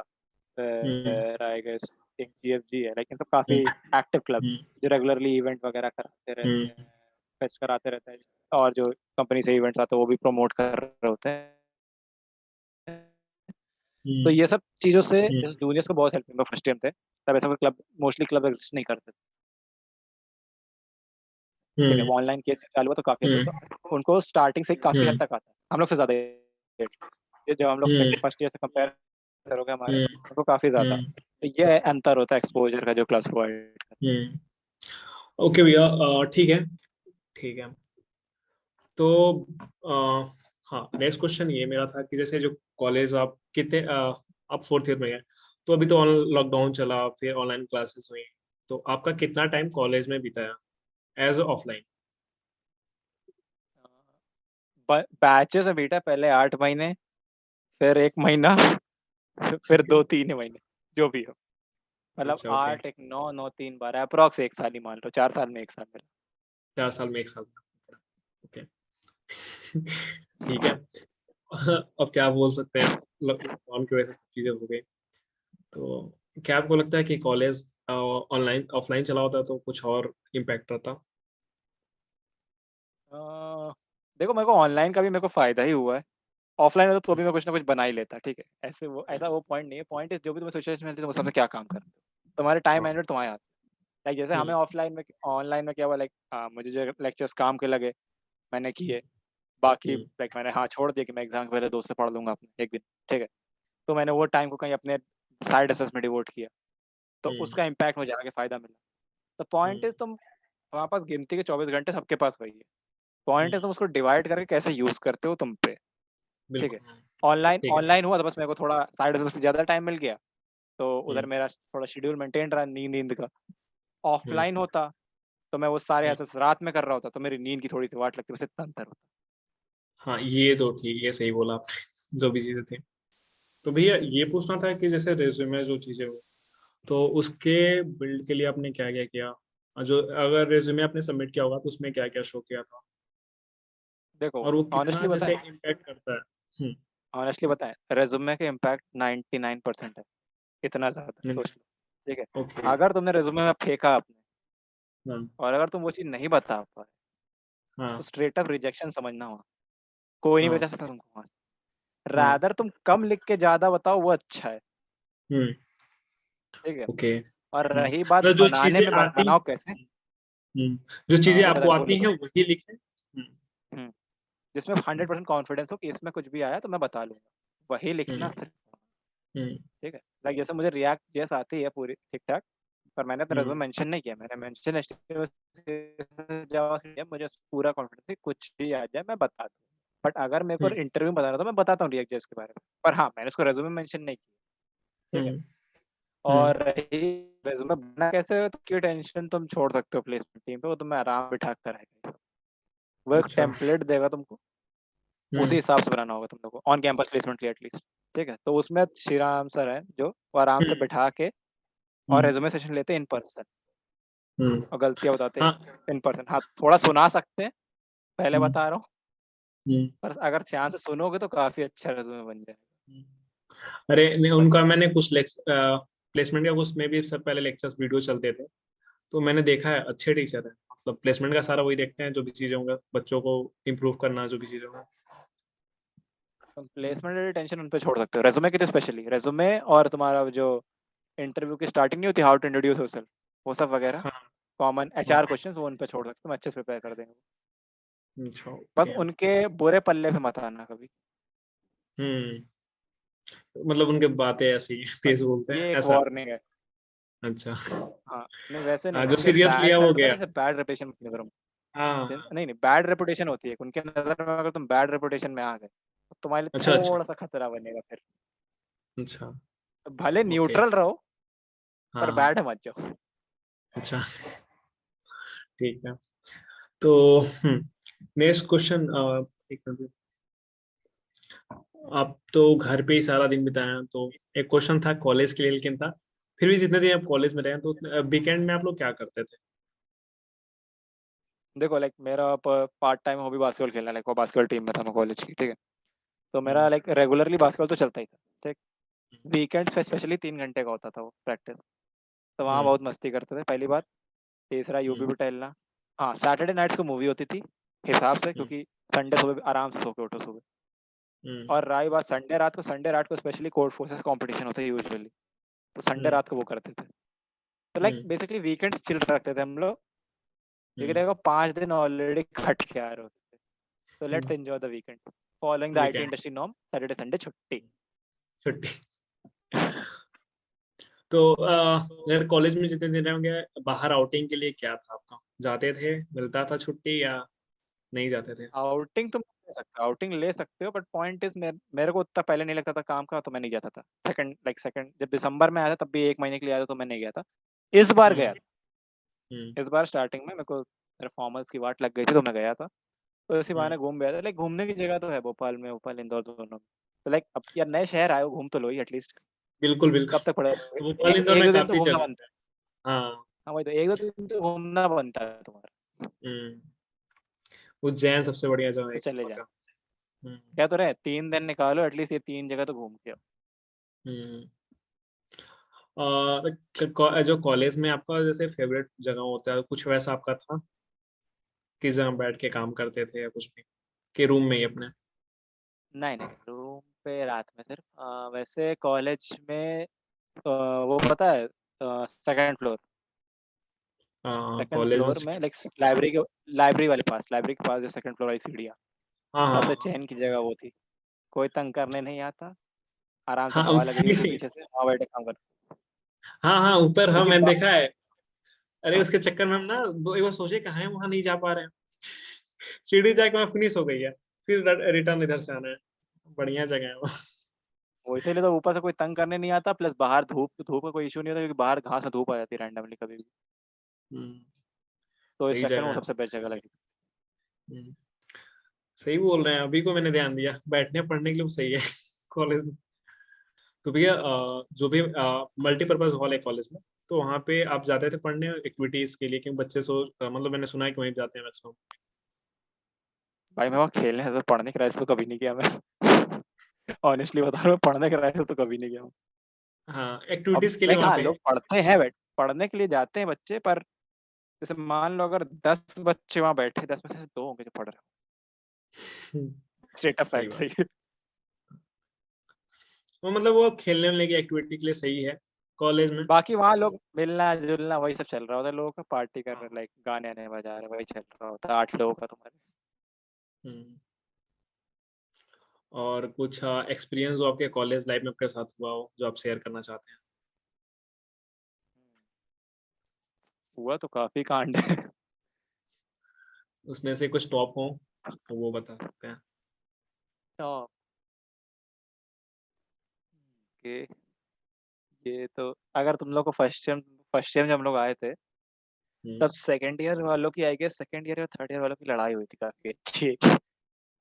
हम्म फिर आई गेस एक GFG है, लाइक इन सब काफी हम्म एक्टिव क्लब्स हम्म जो रेगुलरली इवेंट वगैरह कराते रहते हम्म हैं, फेस्ट कराते रहते हैं, और जो कंपनी से इवेंट्स आते हैं वो भी प्रमोट कर रहे होते हैं। तो हम्म ये सब चीजों से हम्म जैसे जूनियर्स को बहुत हेल्प मिली फर्स्ट टाइम थे, तब ऐसा कोई क्लब, मोस्टली क्लब एग्जिस्ट नहीं करते, ठीक है। हम्म वो ऑनलाइन केस चालू हुआ तो काफी अच्छा, हम्म तो उनको स्टार्टिंग से काफी हद हम्म तक आता है, हम लोग से ज्यादा ये जब हम लोग हम्म फर्स्ट ईयर से कंपेयर करोगे हमारे, हम्म उनको काफी ज्यादा। हम्म तो ये अंतर होता है एक्सपोजर का जो क्लास प्रोवाइड कर। हम्म ओके भैया, ठीक है, ठीक है। तो अ, हाँ, नेक्स्ट क्वेश्चन ये मेरा था कि जैसे जो कॉलेज आप कितने आप फोर्थ ईयर में गए, तो अभी तो लॉकडाउन चला, फिर ऑनलाइन क्लासेस हुई, तो आपका कितना टाइम कॉलेज में बिताया एज ऑफलाइन? बैचेस में बेटा पहले 8 महीने, फिर 1 महीना, फिर 2-3 महीने, जो भी हो। मतलब अच्छा, ओके, 8 1 9 9 3 12 अप्रोक्स 1 साल ही मान लो, 4 साल में 1 साल मेरा। 4 साल में 1 साल, ओके। ठीक है। अब क्या बोल सकते हैं, लॉकडाउन की वजह से सब चीजें हो गई, तो क्या आपको लगता है कि कॉलेज ऑनलाइन ऑफलाइन चला होता तो कुछ और इम्पैक्ट रहता? अ, देखो मेरे को ऑनलाइन का भी मेरे को फायदा ही हुआ है, ऑफलाइन में तो भी मैं कुछ ना कुछ बना ही लेता, ठीक है। ऐसा वो पॉइंट नहीं है, पॉइंट इज जो भी तुम्हें सिचुएशन मिलती है तुम उस सबसे क्या काम करते हो, तुम्हारे टाइम हाँ, मैनेजमेंट तुम्हारे हाथ। लाइक जैसे हमें हम्म ऑफलाइन में, ऑनलाइन में क्या हुआ, लाइक मुझे जो लेक्चर्स काम के लगे मैंने किए, बाकी हम्म लाइक मैंने हाँ छोड़ दिया कि मैं एग्जाम के पहले दोस्त से पढ़ लूंगा अपने एक दिन, ठीक है। तो मैंने वो टाइम को कहीं अपने साइड एसेस में डिवोट किया, तो हम्म उसका इम्पैक्ट मुझे आगे फायदा मिला। तो पॉइंट हम्म इज तुम, हमारे पास गिनती के 24 घंटे सबके पास वही है, पॉइंट इज तुम उसको डिवाइड करके कैसे यूज करते हो तुम पे, ठीक है। बिल्कुल, ऑनलाइन ठीक है, ऑनलाइन हुआ तो बस मेरे को थोड़ा साइड एसेस पे ज्यादा टाइम मिल गया, तो उधर हम्म मेरा थोड़ा शेड्यूल मेंटेन रहा नींद नींद का। हम्म ऑफलाइन होता तो मैं वो सारे हम्म एसेस रात में कर रहा होता, तो मेरी नींद की थोड़ी सी वाट लगती, बस इतना अंतर होता। हाँ, ये तो ठीक, ये सही बोला आपने। जो भी चीजें थी, तो भैया ये पूछना था कि जैसे रेज्यूमे जो चीजें हो, तो उसके बिल्ड के लिए आपने क्या क्या किया? जो अगर रेज्यूमे आपने सबमिट किया होगा तो उसमें क्या क्या शो किया था, देखो और वो कितना ऑनेस्टली जैसे बताएं, इम्पैक्ट करता है? ऑनेस्टली बताएं रेज्यूमे के इम्पैक्ट 99% है, इतना ज्यादा सोच लो, ठीक है। ओके, अगर तुमने रेज्यूमे में फेंका अपने, हाँ और अगर तुम वो चीज नहीं बता पाए, तो हाँ स्ट्रेट अप रिजेक्शन समझना हुआ, कोई नहीं बचा हाँ सकता तुमको वहां से। हाँ, रादर तुम कम लिख के ज्यादा बताओ, वो अच्छा है, हम्म ठीक है। ओके, और रही बात तो जो बनाने चीजें में, आती, बनाओ कैसे, जो चीजें नहीं आपको पता, बोलो आती हैं बोलो। वही लिखें। हम्म, जिसमें 100% कॉन्फिडेंस हो कि इसमें कुछ भी आया तो मैं बता लूंगा, वही लिखना हम्म सिर्फ, हम्म ठीक है। लाइक जैसे मुझे रिएक्ट जेएस आती है पूरी ठीक ठाक, पर मैंने अपने हम्म रेज्यूमे मेंशन नहीं किया, मैंने मेंशन जावास्क्रिप्ट, मुझे पूरा कॉन्फिडेंस है कुछ भी आ जाए मैं बता दूँ। बट अगर मेरे को हम्म इंटरव्यू में बताना तो मैं बताता हूँ रिएक्ट जेएस के बारे में, पर हाँ मैंने उसको रेज्यूमे मेंशन नहीं किया। ठीक है। हम्म और रही रेज्यूमे बनना कैसे हो, तो की टेंशन तुम छोड़ सकते हो प्लेसमेंट टीम पे, वो तुम्हें आराम बिठा कर रहेगा ये सब। वो एक अच्छा टेम्पलेट देगा तुमको, उसी हम्म हिसाब से बनाना होगा तुम लोग को ऑन कैंपस प्लेसमेंट के लिए एटलीस्ट। ठीक है, तो उसमें श्री राम सर है जो वो आराम से हम्म बिठा के और हम्म रेज्यूमे सेशन लेते हैं इन पर्सन, हम्म, और गलतियां बताते हाँ हैं इन पर्सन। हाँ, थोड़ा सुना सकते हैं, पहले हम्म बता रहा हूँ, हम्म पर अगर चांस से सुनोगे तो काफी अच्छा रेज्यूमे बन जाएगा। हम्म। अरे नहीं, बस। उनका मैंने कुछ प्लेसमेंट का उसमें भी सब पहले लेक्चर्स वीडियो चलते थे, तो मैंने देखा है अच्छे टीचर हैं, मतलब प्लेसमेंट का सारा वही देखते हैं, जो भी चीजें होंगे बच्चों को इम्प्रूव करना, जो भी चीजें होंगे। तुम प्लेसमेंट टेंशन उन पे छोड़ सकते हो, रेज्यूमे के लिए स्पेशली रेज्यूमे, और तुम्हारा जो इंटरव्यू की स्टार्टिंग नहीं होती, हाउ टू इंट्रोड्यूस योरसेल्फ, वो सब वगैरह हाँ कॉमन हाँ एचआर क्वेश्चंस वो उन पे छोड़ सकते हो, अच्छे से प्रिपेयर कर देंगे। अच्छा बस ओके। उनके बुरे पल्ले पे मत आना कभी। हम्म, मतलब उनके बातें ऐसी बस तेज बोलते हैं ये एक ऐसा। वार्निंग है। अच्छा हाँ, नहीं वैसे हाँ, नहीं, जो उनके सीरियस बैड लिया वो साइड होता है गया। ना, जैसे बैड रेपुटेशन की नजर में। हाँ नहीं नहीं, बैड रेपुटेशन होती है उनके नजर में, अगर तुम बैड रेपुटेशन में आ गए तो तुम्हारे लिए अच्छा अच्छा थोड़ा सा खतरा बनेगा फिर। अच्छा तो भले ओके न्यूट्रल रहो, पर हाँ हाँ बैड मत जाओ। अच्छा ठीक है। तो नेक्स्ट क्वेश्चन, एक मिनट, आप तो घर पे ही सारा दिन बिताए हैं, तो एक क्वेश्चन था कॉलेज के लिए, लेकिन था फिर भी जितने दिन आप कॉलेज में रहे हैं, तो वीकेंड में आप लोग क्या करते थे? देखो लाइक मेरा पार्ट टाइम हॉबी बास्केटबॉल खेलना, लाइक वो बास्केटबॉल टीम में था मैं कॉलेज की। ठीक है, तो मेरा हम्म लाइक रेगुलरली बास्केटबॉल तो चलता ही था। ठीक, वीकेंड्स पे स्पेशली 3 घंटे का होता था वो प्रैक्टिस, तो वहाँ हम्म बहुत मस्ती करते थे पहली बात। तीसरा यूबी हम्म भी टहलना। हाँ, सैटरडे नाइट्स को मूवी होती थी हिसाब से, हम्म क्योंकि संडे सुबह आराम से सो के उठो सुबह। हम्म और रही बात संडे रात को स्पेशली कोर्ट फोर्सेस कंपटीशन होता है यूजुअली, तो संडे हम्म रात को वो करते थे। तो लाइक हम्म बेसिकली वीकेंड्स चिल रखते थे हम लोग, क्योंकि हम्म देखो 5 दिन ऑलरेडी कट के आ रहे होते थे। तो let's enjoy the weekend, following the IT weekend industry norm, Saturday Sunday छुट्टी। छुट्टी। तो अगर कॉलेज में जितने दिन होंगे, बाहर आउटिंग के लिए क्या था आपका? जाते थे, मिलता था छुट्टी, या नहीं जाते थे? आउटिंग तुम ले सकते हो, आउटिंग ले सकते हो, बट पॉइंट इज मेरे को उतना पहले नहीं लगता था काम का, तो मैं नहीं जाता था। सेकंड जब दिसंबर में आया था तब भी 1 महीने के लिए आया था, तो मैं नहीं गया था। इस बार हम्म गया था। हम्म इस बार स्टार्टिंग में मेरे को मेरे फॉर्मल्स की वाट लग गई थी, तो मैं गया था। तो इसी हम्म बहाने घूम गया था। लाइक घूमने की जगह तो है भोपाल में, भोपाल इंदौर दोनों में। तो लाइक अब यार नए शहर आए हो, घूम तो लो ही एटलीस्ट। बिल्कुल कब तक पड़े बिल्कुल, रहोगे? भोपाल एक इंदौर एक में दो दिन तो काफी घूमना जगह बनता है। है। हाँ हाँ भाई, तो एक दो दिन तो घूमना बनता है तुम्हारा। हम्म, उज्जैन सबसे बढ़िया जगह है तो एक चले नंबर जाना। का। हम्म क्या तो रहे, 3 दिन निकालो एटलीस्ट, ये 3 जगह तो घूम के आओ। हम्म। और जो कॉलेज में आपका जैसे फेवरेट जगह होता है, कुछ वैसा आपका था कि जहाँ बैठ के काम करते थे, या कुछ भी कि रूम में ही अपने? नहीं नहीं, रूम पे रात में सिर्फ वैसे कॉलेज में वो पता है, सेकंड फ्लोर। सेकंड कॉलेज में फ्लोर में लाइक लाइब्रेरी के पास जो सेकंड फ्लोर वाली सीढ़ियाँ, हाँ सबसे हाँ चैन की जगह वो थी। कोई तंग करने नहीं आता, आराम से हाँ हवा लग रही फ्री होती से। पीछे से, वहाँ बैठे काम कर। हाँ हाँ ऊपर, हाँ क्योंकि मैंने देखा है। अरे उसके चक्कर में हम ना दो एक बार सोचे कहाँ है, वहां नहीं जा पा रहे हैं। सीढ़ी जाके वहां फिनिश हो गई है, फिर रिटर्न इधर से आना है। बढ़िया जगह है वो। वो इसीलिए तो ऊपर से कोई तंग करने नहीं आता, प्लस बाहर धूप धूप का कोई इशू नहीं होता, क्योंकि बाहर घास में धूप आ जाती है रैंडमली कभी भी। हम्म, तो इस सही चक्कर में जगह वो है। सबसे बेस्ट जगह लगी। हम्म, सही बोल रहे हैं, अभी को मैंने ध्यान दिया, बैठने पढ़ने के लिए वो सही है कॉलेज में। तो भैया जो भी मल्टीपर्पज हॉल है कॉलेज में, तो वहाँ पे आप जाते थे पढ़ने एक्टिविटीज के लिए? क्योंकि बच्चे मतलब मैंने सुना है कि वहीं जाते हैं मैक्सिमम। भाई मैं वहाँ खेलने तो पढ़ने के रास्ते तो कभी नहीं किया मैं। ऑनेस्टली बता रहा हूँ, पढ़ने के रास्ते तो कभी नहीं गया हूँ। हाँ अब एक्टिविटीज के लिए लाइक वहाँ हाँ, पे। लोग पढ़ते हैं, बैठ पढ़ने के लिए जाते हैं बच्चे, पर जैसे मान लो अगर 10 बच्चे वहाँ बैठे, 10 में से 2 होंगे जो पढ़ रहे हो। स्ट्रेट अप सही फैक्ट बात। सही है। वो मतलब वो खेलने वेलने की एक्टिविटी के लिए सही है कॉलेज में। बाकी वहाँ लोग मिलना जुलना वही सब चल रहा होता है, लोगों का पार्टी कर हाँ रहे, लाइक गाने आने बजा रहे, वही चल रहा होता है 8 लोगों का तुम्हारे। हम्म। और कुछ एक्सपीरियंस जो आपके कॉलेज लाइफ में आपके साथ हुआ हो, जो आप शेयर करना चाहते हैं? हुआ तो काफी कांड है। उसमें से कुछ टॉप हो तो वो बता सकते हैं। तो, okay. ये तो अगर तुम लोग को फर्स्ट ईयर जब हम लोग आए थे तब सेकंड ईयर वालों की आई गेस सेकंड ईयर या थर्ड ईयर वालों की लड़ाई हुई थी काफी अच्छी।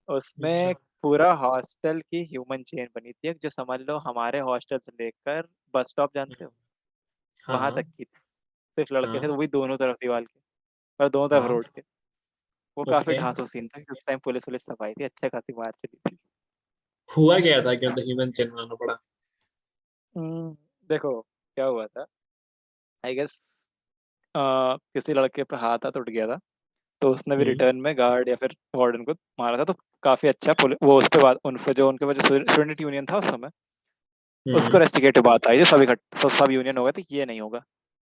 उसमें अच्छा। पूरा हॉस्टल की ह्यूमन चेन बनी थी जो समझ लो हमारे हॉस्टल से लेकर बस स्टॉप जानते हो हाँ वहां हाँ तक की थी। सिर्फ लड़के थे हाँ तो वही दोनों तरफ दीवार के और दोनों तरफ हाँ। रोड के। वो काफी ओके। ढांसू सीन था उस टाइम पुलिस वुलिस सब आई थी अच्छे खासी मार चली थी। हुआ गया था कि मतलब ह्यूमन चेन बनाना पड़ा। देखो क्या हुआ था आई गेस किसी लड़के पे हाथ हाथ उठ गया था तो उसने भी हम्म रिटर्न में गार्ड या फिर वार्डन को मारा था तो काफी अच्छा वो उसके बाद उनके जो उनके वजह स्टूडेंट यूनियन था उस समय उसको हम्म रेस्टिकेट बात आई थी सब यूनियन हो गए थे ये नहीं होगा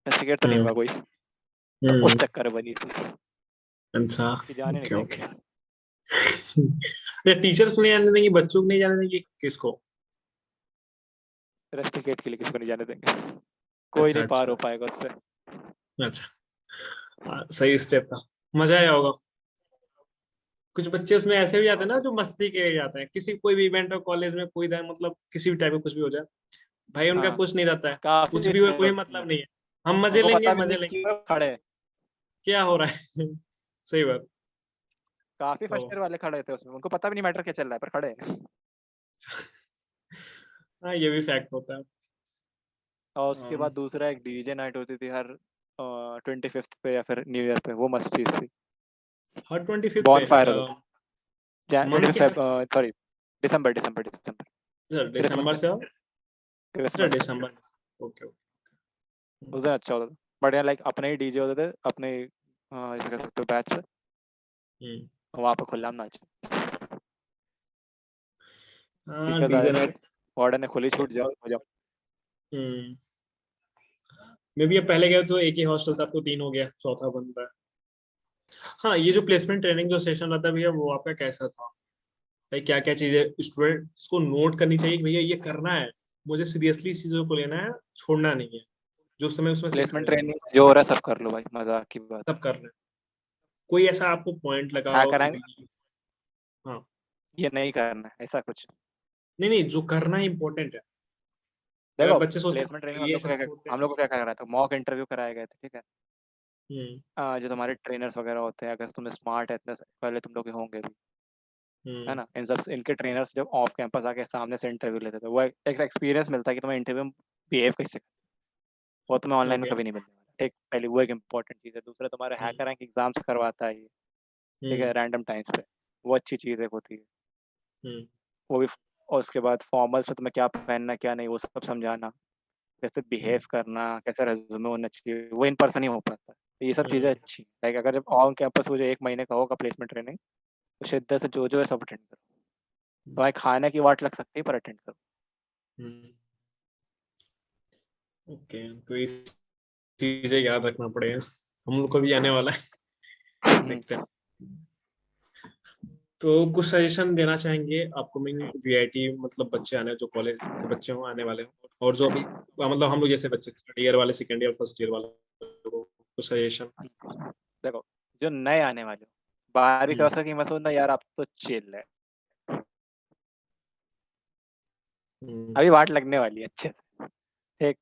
रेस्टिकेट तो नहीं हम्म होगा कोई तो उस हम्म। चक्कर में बनी थी अच्छा। कि जाने नहीं ओके ओके। देंगे। ये टीचर्स को नहीं जाने देंगे, बच्चों को नहीं जाने देंगे, किसको? रेस्टिकेट के लिए किसी को नहीं जाने देंगे कोई अच्छा नहीं पार हो अच्छा पाएगा उससे। अच्छा। सही स्टेप था। मजा आया होगा। कुछ बच्चे उसमें ऐसे भी जाते हैं ना जो मस्ती के लिए जाते हैं, किसी कोई भी इवेंट हो कॉलेज में, कोई मतलब किसी भी टाइप का कुछ भी हो जाए, भाई उनका हाँ कुछ नहीं रहता है। कुछ काफी भी हो कोई उसमें मतलब नहीं है। हम मजे उनको लेंगे पता भी मजे नहीं लेंगे। कि खड़े क्या हो रहा है? सही बात। काफी तो फर्स्ट ईयर वाले खड़े थे उसमें उनको पता भी नहीं मैटर क्या चल रहा है पर खड़े हैं। हाँ, ये भी फैक्ट होता है। और उसके um, बाद दूसरा एक डीजे नाइट होती थी हर 25th पे या फिर न्यू ईयर पे वो मस्त चीज थी। हर 25th पे बॉन फायर होता था मन ट्वेंटी क्या? फिफ्थ सॉरी दिसंबर सर क्रिसमस दिसंबर पे से हो? अच्छा क्रिसमस पे दिसंबर। Okay okay. उस दिन अच्छा होता था बढ़िया लाइक अपने ही डीजे होते थे अपने जैसे कह सकते हो बैच से हम्म। वहाँ पे खुला नाच हाँ टीचर्स आ डीजे जाते थे नाइट। वार्डन ने खुली छूट जाओ हो जाओ। हम्म। मैं भी अब पहले गया तो एक ही हॉस्टल था, अब तो 3 हो गया, चौथा बन रहा है। हाँ, ये जो प्लेसमेंट ट्रेनिंग जो सेशन रहता है भैया, वो आपका कैसा था? भाई क्या क्या चीजें स्टूडेंट्स को नोट करनी चाहिए कि भैया ये करना है, मुझे सीरियसली इस चीजों को लेना है, छोड़ना नहीं है, जो समय उसमें प्लेसमेंट सिखाया जाए। ट्रेनिंग जो हो रहा है सब कर लो भाई मजाक की बात। सब कर रहे हैं। कोई ऐसा आपको पॉइंट है लगाओ कि कराएंगे भाई। हाँ। ये नहीं करना है ऐसा कुछ। नहीं नहीं, जो करना इंपॉर्टेंट है। अगर देखो बच्चे सोचते प्लेसमेंट हैं ट्रेनिंग ये सब छोड़ते हैं। हम लोग को क्या कराया था मॉक इंटरव्यू कराए गए थे ठीक है। हम्म जो तुम्हारे ट्रेनर्स वगैरह होते हैं अगर तुम्हें स्मार्ट है इतने पहले तुम लोग के होंगे भी है हम्म ना इन सब इनके ट्रेनर्स जब ऑफ कैंपस आके सामने से इंटरव्यू लेते थे वो एक एक्सपीरियंस मिलता है कि तुम्हें इंटरव्यू में बिहेव कैसे वो तुम्हें ऑनलाइन में ओके। कभी नहीं मिलने वाला ठीक पहले वो एक इंपॉर्टेंट चीज़ है दूसरा तुम्हारे हम्म हैकर रैंक एग्जाम्स करवाता है ये ठीक है हम्म रैंडम टाइम्स पे वो अच्छी चीज़ है होती है हम्म वो भी और उसके बाद फॉर्मल्स में तुम्हें क्या पहनना क्या नहीं वो सब समझाना कैसे बिहेव करना कैसे रेज्यूमे होना चाहिए वो इन पर्सन ही हो पाता है तो ये सब चीज़ें हम्म अच्छी लाइक अगर जब ऑन कैंपस वो जो एक महीने का होगा प्लेसमेंट ट्रेनिंग तो शिद्दत से जो है सब अटेंड करो तुम्हारे खाने की वाट लग सकती है पर अटेंड करो। हम्म। ओके, तो ये चीजें याद रखना पड़ेगा, हम लोग को भी आने वाला है। हम्म, देखते हैं। तो कुछ सजेशन देना चाहेंगे अपकमिंग वीआईटी, मतलब बच्चे आने, जो कॉलेज के बच्चे हों आने वाले हों, और जो अभी मतलब हम लोग जैसे बच्चे थर्ड ईयर वाले, सेकंड ईयर, फर्स्ट ईयर वाले को कुछ सजेशन? देखो जो नए आने वाले हो 12वीं क्रॉस की मत सोचना यार आप तो चिल है हम्म अभी वाट लगने वाली है अच्छे से ठीक।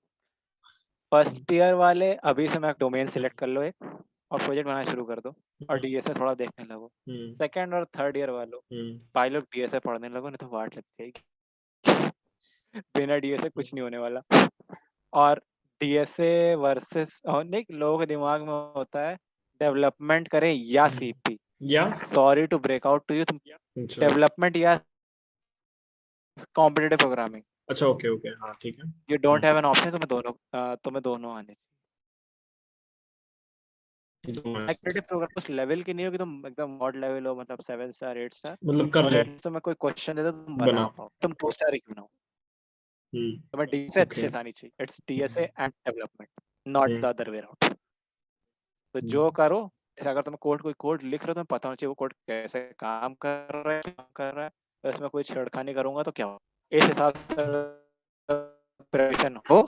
फर्स्ट ईयर वाले अभी से मैं डोमेन सिलेक्ट कर लो एक और प्रोजेक्ट बनाना शुरू कर दो और हम्म डीएसए थोड़ा देखने लगो। हम्म सेकंड और थर्ड ईयर वालों हम्म भाई लोग डीएसए पढ़ने लगो नहीं तो वाट लग जाएगी बिना डीएसए कुछ नहीं होने वाला। और डीएसए वर्सेस नहीं लोगों के दिमाग में होता है डेवलपमेंट करें या हम्म। सीपी या sorry to break out to you तुम अच्छा डेवलपमेंट या कॉम्पिटिटिव प्रोग्रामिंग अच्छा, ओके ओके, हाँ ठीक है। You don't have an option तुम्हें दोनों आने कॉम्पिटिटिव प्रोग्राम उस लेवल की नहीं हो कि तुम एकदम मॉड लेवल हो मतलब 7 स्टार 8 स्टार मतलब कर बट ले, एटलीस्ट तुम्हें कोई क्वेश्चन दे दो तुम बना बना। पाओ तुम 2 स्टार ही क्यों ना हो तुम्हें डीएसए ओके। अच्छे से आनी चाहिए it's DSA and development not the other way around. तो जो करो जैसे अगर तुम कोई कोड लिख रहे हो तुम्हें पता होना चाहिए वो कोड कैसे काम कर रहा है तो इसमें कोई छेड़खानी करूंगा तो क्या हो इस हिसाब से प्रिपरेशन हो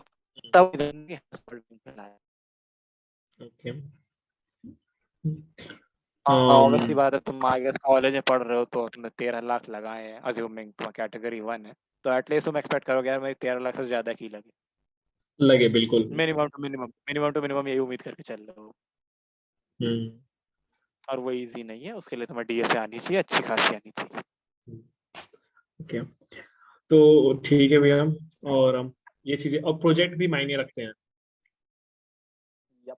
तब ओके। ऑब्वियसली बात है तुम आई गेस कॉलेज में पढ़ रहे हो तो तुमने 13 लाख लगाए हैं अज्यूमिंग तुम कैटेगरी 1 है तो एटलीस्ट तुम एक्सपेक्ट करोगे यार मेरी 13 लाख से ज्यादा की लगे लगे बिल्कुल। मिनिमम टू मिनिमम यही उम्मीद करके चल रहे हो। और वो इजी नहीं है, उसके लिए तुम्हें डीएसए आनी चाहिए, अच्छी खासी आनी चाहिए। ओके, तो ठीक है भैया। और ये चीजें, और प्रोजेक्ट भी मायने रखते हैं। यप,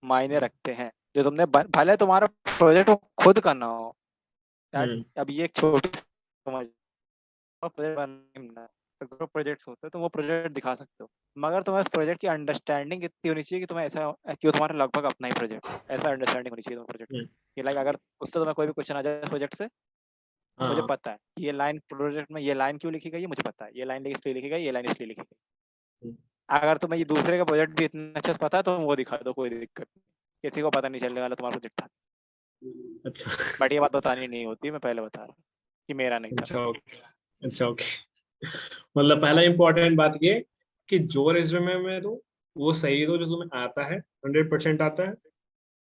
मायने रखते हैं। जो तुमने भले तुम्हारा प्रोजेक्ट खुद करना हो, अब ये एक छोटी समझ, ग्रुप प्रोजेक्ट्स होते हैं तो वो प्रोजेक्ट दिखा सकते हो, मगर तुम्हें उस प्रोजेक्ट की अंडरस्टैंडिंग इतनी होनी चाहिए कि तुम्हें ऐसा कि वो तुम्हारा लगभग अपना ही प्रोजेक्ट, ऐसा अंडरस्टैंडिंग होनी चाहिए तुम्हारे प्रोजेक्ट कि लाइक अगर उससे तुम्हें कोई भी क्वेश्चन आ जाए प्रोजेक्ट से, मुझे हाँ। पता है ये लाइन प्रोजेक्ट में, ये लाइन क्यों लिखी गई है मुझे पता है, ये लाइन इसलिए लिखी गई, ये लाइन इसलिए लिखी गई। अगर तुम्हें ये दूसरे का प्रोजेक्ट भी इतना अच्छा से पता है तो वो दिखा दो, कोई दिक्कत नहीं, किसी को पता नहीं चलने वाला तुम्हारा प्रोजेक्ट था। अच्छा। बट ये बात बतानी नहीं होती, मैं पहले बता रहा हूँ कि मेरा नहीं था। अच्छा ओके। अच्छा ओके। मतलब पहला इंपॉर्टेंट बात ये कि जो रिज्यूमे में दो वो सही दो, जो तुम्हें आता है, 100% आता है।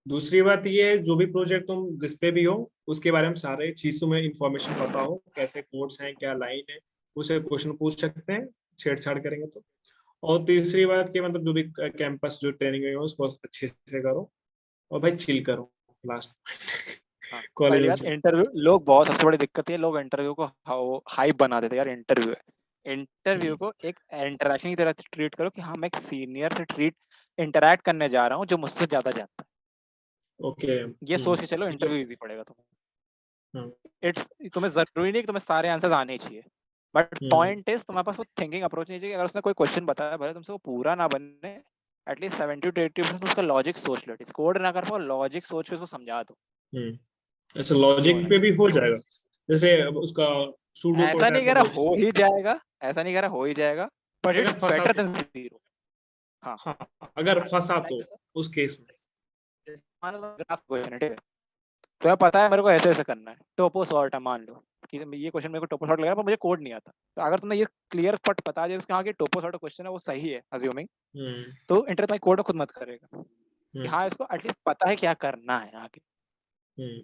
दूसरी बात ये है, जो भी प्रोजेक्ट तुम जिस पे भी हो उसके बारे में सारे चीज तुम्हें इंफॉर्मेशन पता हो, कैसे कोड्स हैं, क्या लाइन है, उसे क्वेश्चन पूछ सकते हैं छेड़छाड़ करेंगे तो। और तीसरी बात कि मतलब जो भी कैंपस जो ट्रेनिंग है उसको अच्छे से करो, और भाई चिल करो लास्ट। हाँ, कॉलेज पहली में बात, चिल। इंटरव्यू लोग बहुत, सबसे बड़ी दिक्कत ये लोग इंटरव्यू को हाइप बना देते हैं यार। इंटरव्यू है, इंटरव्यू को एक इंटरेक्शन की तरह ट्रीट करो कि हाँ मैं एक सीनियर से इंटरेक्ट करने जा रहा हूँ जो मुझसे ज्यादा जानता है। ओके। ये सोच के चलो, इंटरव्यू इजी पड़ेगा तुम्हें। हाँ। इट्स, तुम्हें जरूरी नहीं कि तुम्हें सारे आंसर्स आने ही चाहिए, बट पॉइंट इज तुम्हारे पास वो थिंकिंग अप्रोच नहीं चाहिए। अगर उसने कोई क्वेश्चन बताया, भले तुमसे वो पूरा ना बने, एटलीस्ट 70 to 80% उसका लॉजिक सोच लो। कोड ना कर पाओ, लॉजिक सोच के उसको समझा दो। अच्छा, ये लॉजिक होना पे भी चाहिए। हो जाएगा, जैसे अब उसका सूडो कोड ऐसा नहीं टाइप कह का रहा लॉजिक। हो ही जाएगा, ऐसा नहीं कह रहा हो ही जाएगा, बट अगर इट्स फंसा बेटर तो। Than zero. हाँ, हाँ, अगर फंसा लाइक तो उस केस में। मान लो ग्राफ क्वेश्चन है, ठीक है, तुम्हें पता है मेरे को ऐसे ऐसे करना है, टोपो सॉर्ट है मान लो कि ये क्वेश्चन मेरे को टोपो सॉर्ट लग रहा है पर मुझे कोड नहीं आता, तो अगर तुमने ये क्लियर कट बता दिया उसके, हाँ कि टोपो सॉर्ट क्वेश्चन है वो सही है अज्यूमिंग, हम्म। तो इंटरनेट में कोड खुद मत करेगा कि हम्म। हाँ इसको एटलीस्ट पता है क्या करना है आगे। हम्म।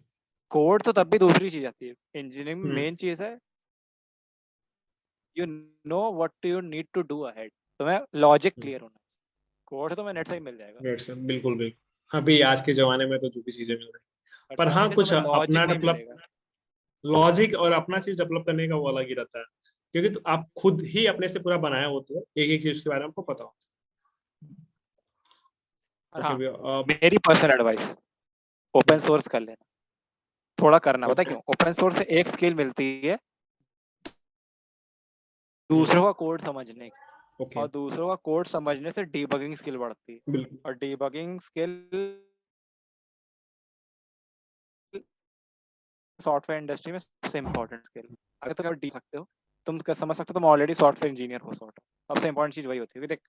कोड तो तब भी दूसरी चीज आती है, इंजीनियरिंग में हम्म। मेन चीज है you know what you need to do ahead, तुम्हें लॉजिक क्लियर होना है। कोड तो तुम्हें नेट से ही मिल जाएगा, Right sir, बिल्कुल बिल्कुल। अभी आज के जमाने में तो जो भी चीजें मिल रही है, बट पर हाँ पॉइंट है कुछ तुम्हें अपना लॉजिक नहीं डेवलप, मिलेगा। लॉजिक और अपना चीज डेवलप करने का वो अलग ही रहता है, क्योंकि तो आप खुद ही अपने से पूरा बनाया होते हो, एक एक चीज के बारे में आपको पता होता और है। ओके हाँ, भैया। मेरी पर्सनल एडवाइस, ओपन सोर्स कर लेना, थोड़ा करना, पता है ओके। क्यों? ओपन सोर्स से एक स्किल मिलती है दूसरों का कोड समझने की, ओके। और दूसरों का कोड समझने से डीबगिंग स्किल बढ़ती है, बिल्कुल। और डीबगिंग स्किल सॉफ्टवेयर इंडस्ट्री में सबसे इंपॉर्टेंट स्किल। अगर तुम डी सकते हो, तुम समझ सकते हो तुम ऑलरेडी सॉफ्टवेयर इंजीनियर हो, सबसे इंपॉर्टेंट चीज वही होती है कि देख,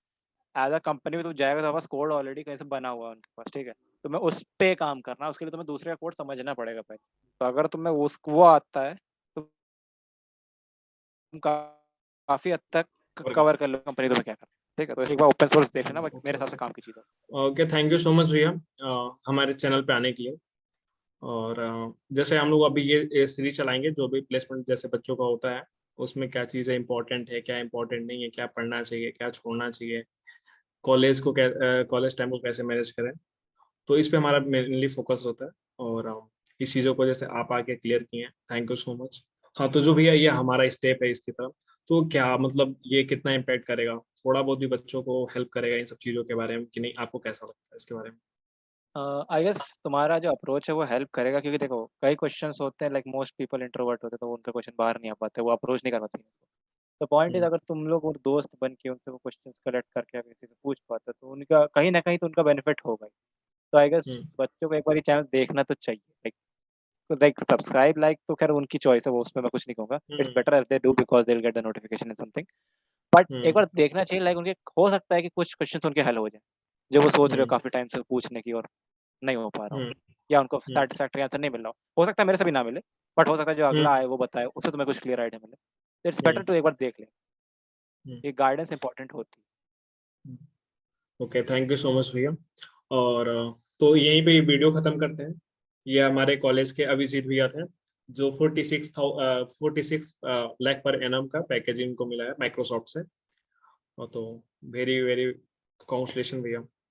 एज अ कंपनी में तुम जाएगा तो पास कोड ऑलरेडी कहीं से बना हुआ है उनके पास, ठीक है, तुम्हें उस पे काम करना है, उसके लिए तुम्हें दूसरे का कोड समझना पड़ेगा पहले। तो अगर तुम्हें वो आता है तो तुम काफी हद तक कवर कर लो कंपनी तुम्हें क्या करना है, ठीक है। तो एक बार ओपन सोर्स देख लेना, ओके मेरे हिसाब ओके। से काम की चीज है। Okay, thank you so much भैया हमारे चैनल पे आने के लिए। और जैसे हम लोग अभी ये सीरीज चलाएंगे जो भी प्लेसमेंट जैसे बच्चों का होता है, उसमें क्या चीज़ें इंपॉर्टेंट है, क्या इंपॉर्टेंट नहीं है, क्या पढ़ना चाहिए, क्या छोड़ना चाहिए, कॉलेज को कॉलेज टाइम को कैसे मैनेज करें, तो इस पे हमारा मेनली फोकस होता है। और इस चीज़ों को जैसे आप आके क्लियर किए हैं, थैंक यू सो मच। हाँ, तो जो भी है ये हमारा स्टेप है इसकी तरफ, तो क्या मतलब ये कितना इम्पैक्ट करेगा, थोड़ा बहुत भी बच्चों को हेल्प करेगा इन सब चीज़ों के बारे में कि नहीं, आपको कैसा लगता है इसके बारे में? आई गेस तुम्हारा जो अप्रोच है वो हेल्प करेगा, क्योंकि देखो कई क्वेश्चंस होते हैं, लाइक मोस्ट पीपल इंट्रोवर्ट होते हैं तो उनका क्वेश्चन बाहर नहीं आ पाते, वो अप्रोच नहीं कर पाते। तो पॉइंट इज, हम्म। अगर तुम लोग और दोस्त बन के उनसे वो क्वेश्चंस कलेक्ट करके अगर किसी से पूछ पाते तो उनका कहीं ना कहीं तो उनका बेनिफिट होगा ही। तो आई गेस हम्म। बच्चों को एक बार ये चैनल देखना तो चाहिए, लाइक सब्सक्राइब, लाइक तो खैर उनकी चॉइस है, वो उसमें मैं कुछ नहीं कहूंगा, it's hmm. Better if they do because they will get the notification and something. But एक हम्म। बार देखना चाहिए, लाइक उनके हो सकता है कि कुछ क्वेश्चंस उनके हल हो जाए जो वो सोच रहे हो हम्म। काफी टाइम से पूछने की, और नहीं हो पा रहा हो, हम्म। या उनको हम्म। सेटिस्फैक्टरी आंसर नहीं मिल रहा हो सकता है मेरे से भी ना मिले, बट हो सकता है जो हम्म। अगला आए वो बताए उससे तुम्हें कुछ क्लियर आइडिया मिले, तो इट्स बेटर हम्म। टू एक बार देख ले। हम्म। ये गाइडेंस इंपॉर्टेंट होती okay, thank you so much भैया। और तो यहीं पे वीडियो खत्म करते हैं। ये हमारे कॉलेज के अभिजीत भैया थे, जो 46 लाख पर एनम का पैकेज इनको मिला है माइक्रोसॉफ्ट से। और तो वेरी वेरी कांग्रेचुलेशन भैया।